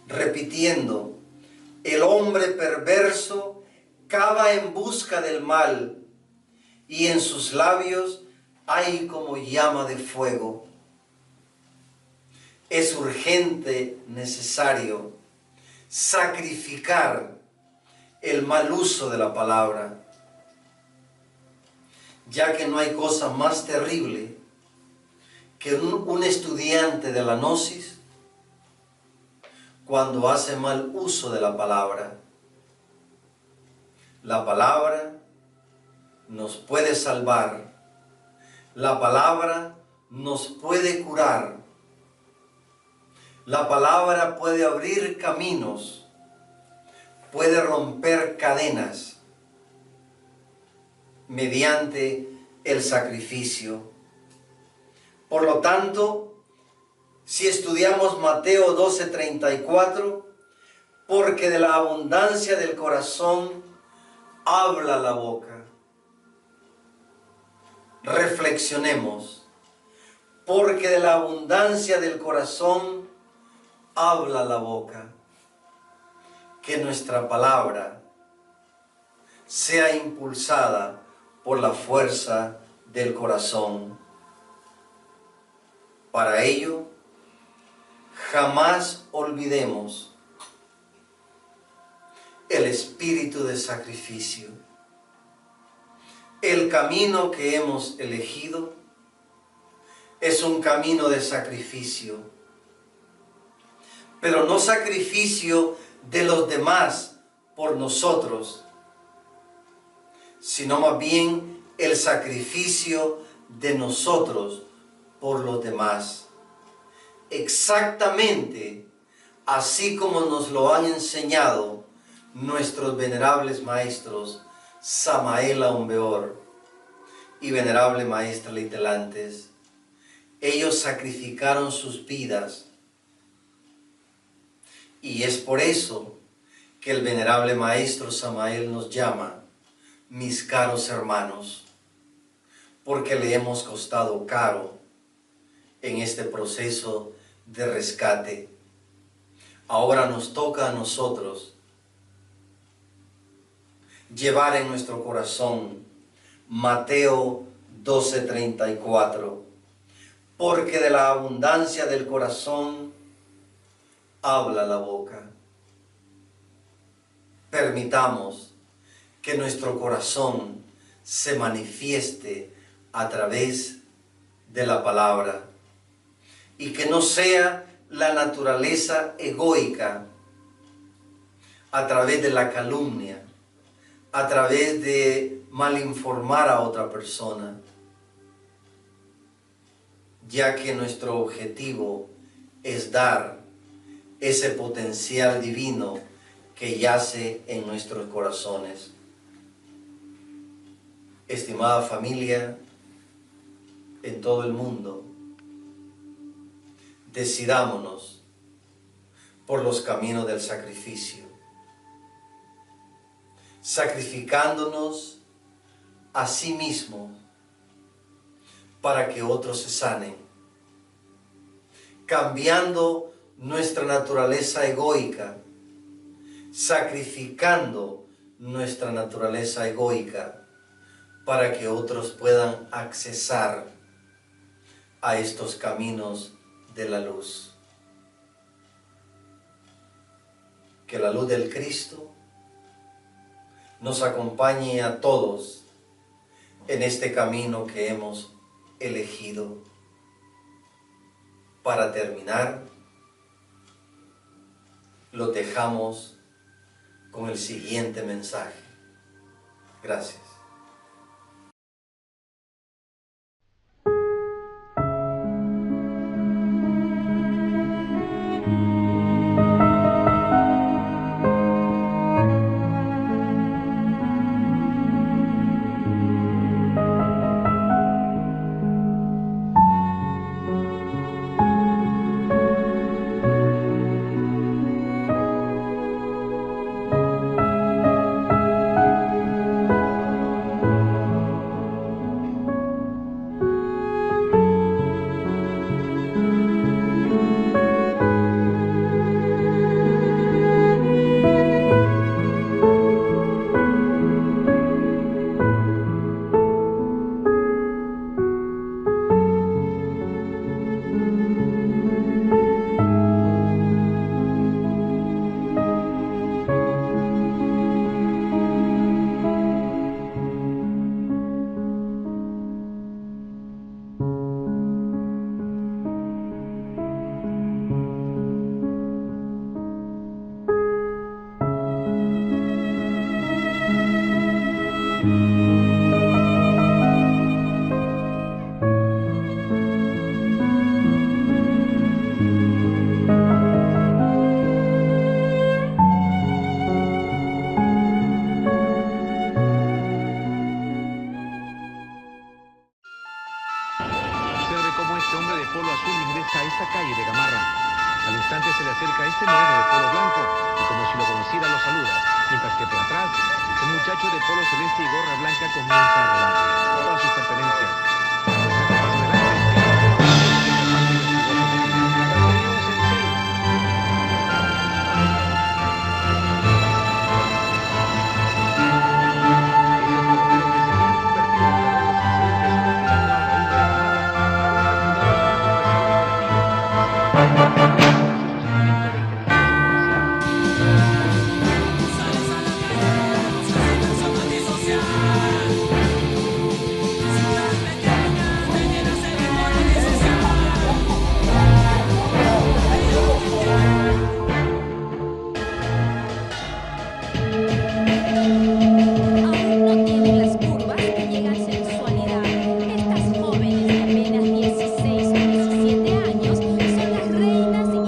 Repitiendo, el hombre perverso cava en busca del mal, y en sus labios hay como llama de fuego. Es urgente, necesario, sacrificar el mal uso de la palabra, ya que no hay cosa más terrible que un estudiante de la gnosis cuando hace mal uso de la palabra. La palabra nos puede salvar, la palabra nos puede curar, la palabra puede abrir caminos, puede romper cadenas mediante el sacrificio. Por lo tanto, si estudiamos Mateo 12:34, porque de la abundancia del corazón habla la boca. Reflexionemos, porque de la abundancia del corazón habla la boca. Que nuestra palabra sea impulsada por la fuerza del corazón. Para ello, jamás olvidemos el espíritu de sacrificio. El camino que hemos elegido es un camino de sacrificio, pero no sacrificio de los demás por nosotros, sino más bien el sacrificio de nosotros por los demás. Exactamente así como nos lo han enseñado nuestros venerables maestros Samael Aumbeor y venerable maestra Leitelantes. Ellos sacrificaron sus vidas, y es por eso que el venerable maestro Samael nos llama mis caros hermanos, porque le hemos costado caro en este proceso de rescate. Ahora nos toca a nosotros llevar en nuestro corazón Mateo 12:34, porque de la abundancia del corazón habla la boca. Permitamos que nuestro corazón se manifieste a través de la palabra, y que no sea la naturaleza egoica a través de la calumnia, a través de malinformar a otra persona, ya que nuestro objetivo es dar ese potencial divino que yace en nuestros corazones. Estimada familia en todo el mundo, decidámonos por los caminos del sacrificio, sacrificándonos a sí mismos para que otros se sanen, cambiando nuestra naturaleza egoica, sacrificando nuestra naturaleza egoica para que otros puedan accesar a estos caminos de la luz. Que la luz del Cristo nos acompañe a todos en este camino que hemos elegido. Para terminar, lo dejamos con el siguiente mensaje. Gracias. Estas jóvenes de apenas 16 o 17 años son las reinas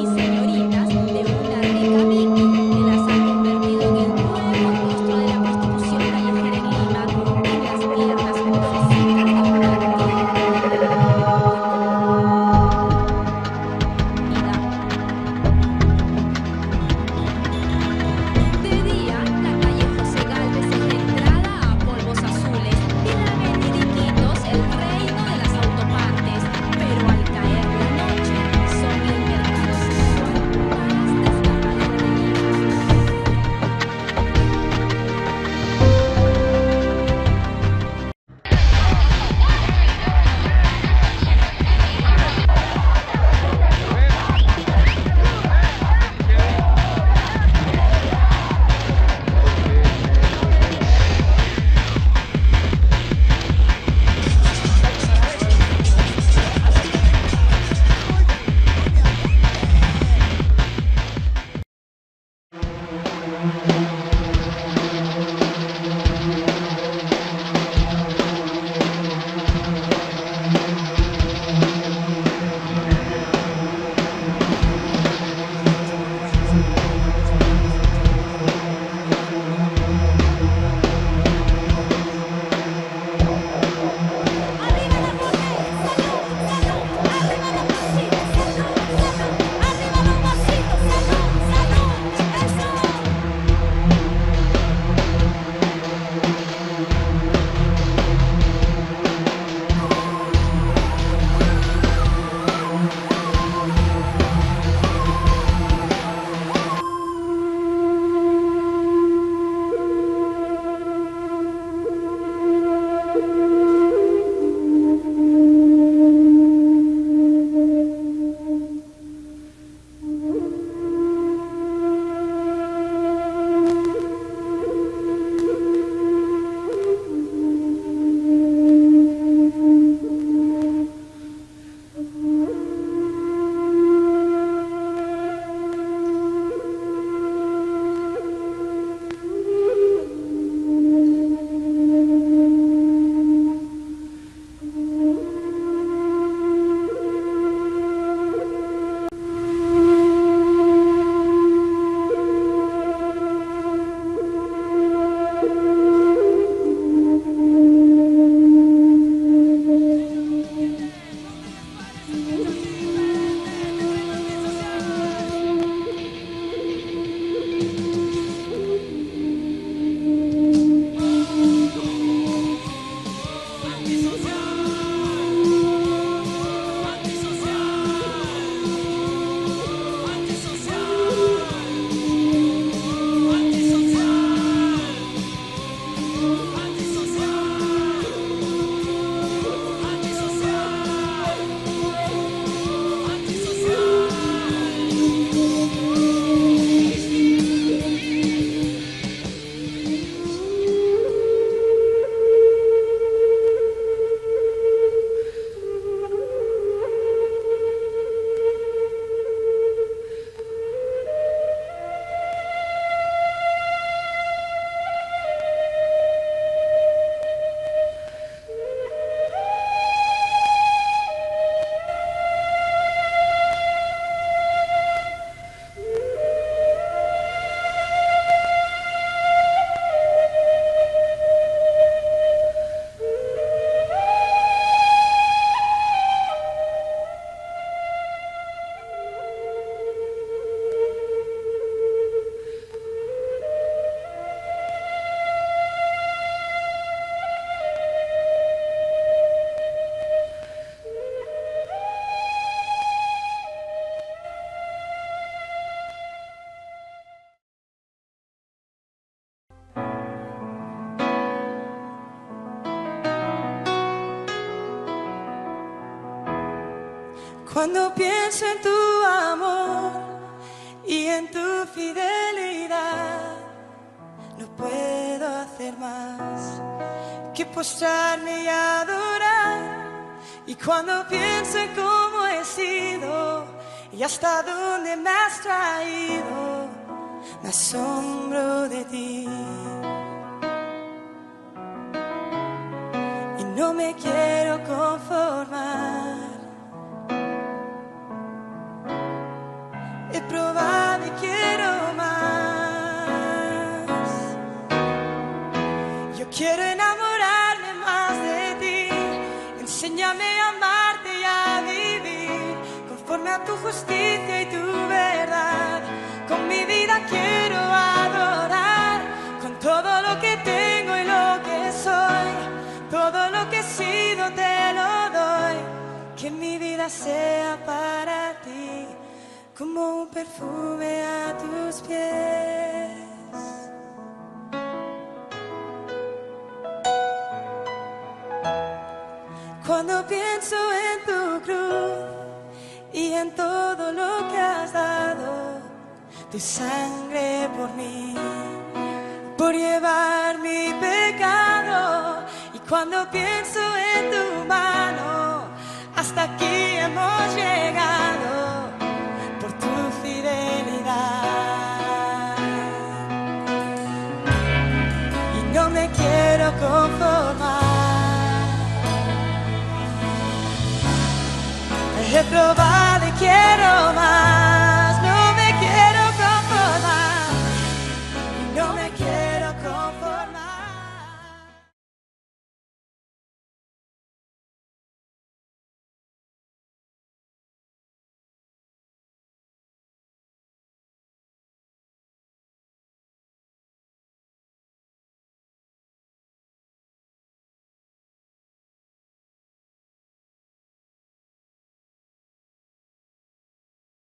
Cuando pienso en tu amor y en tu fidelidad, no puedo hacer más que postrarme y adorar. Y cuando pienso en cómo he sido y hasta dónde me has traído, me asombro de ti. Y no me quiero conformar. He probado y quiero más. Yo quiero enamorarme más de ti. Enséñame a amarte y a vivir conforme a tu justicia y tu verdad. Con mi vida quiero adorar, con todo lo que tengo y lo que soy. Todo lo que he sido te lo doy. Que mi vida sea para ti como un perfume a tus pies. Cuando pienso en tu cruz y en todo lo que has dado, tu sangre por mí, por llevar mi pecado. Y cuando pienso en tu mano, hasta aquí hemos llegado.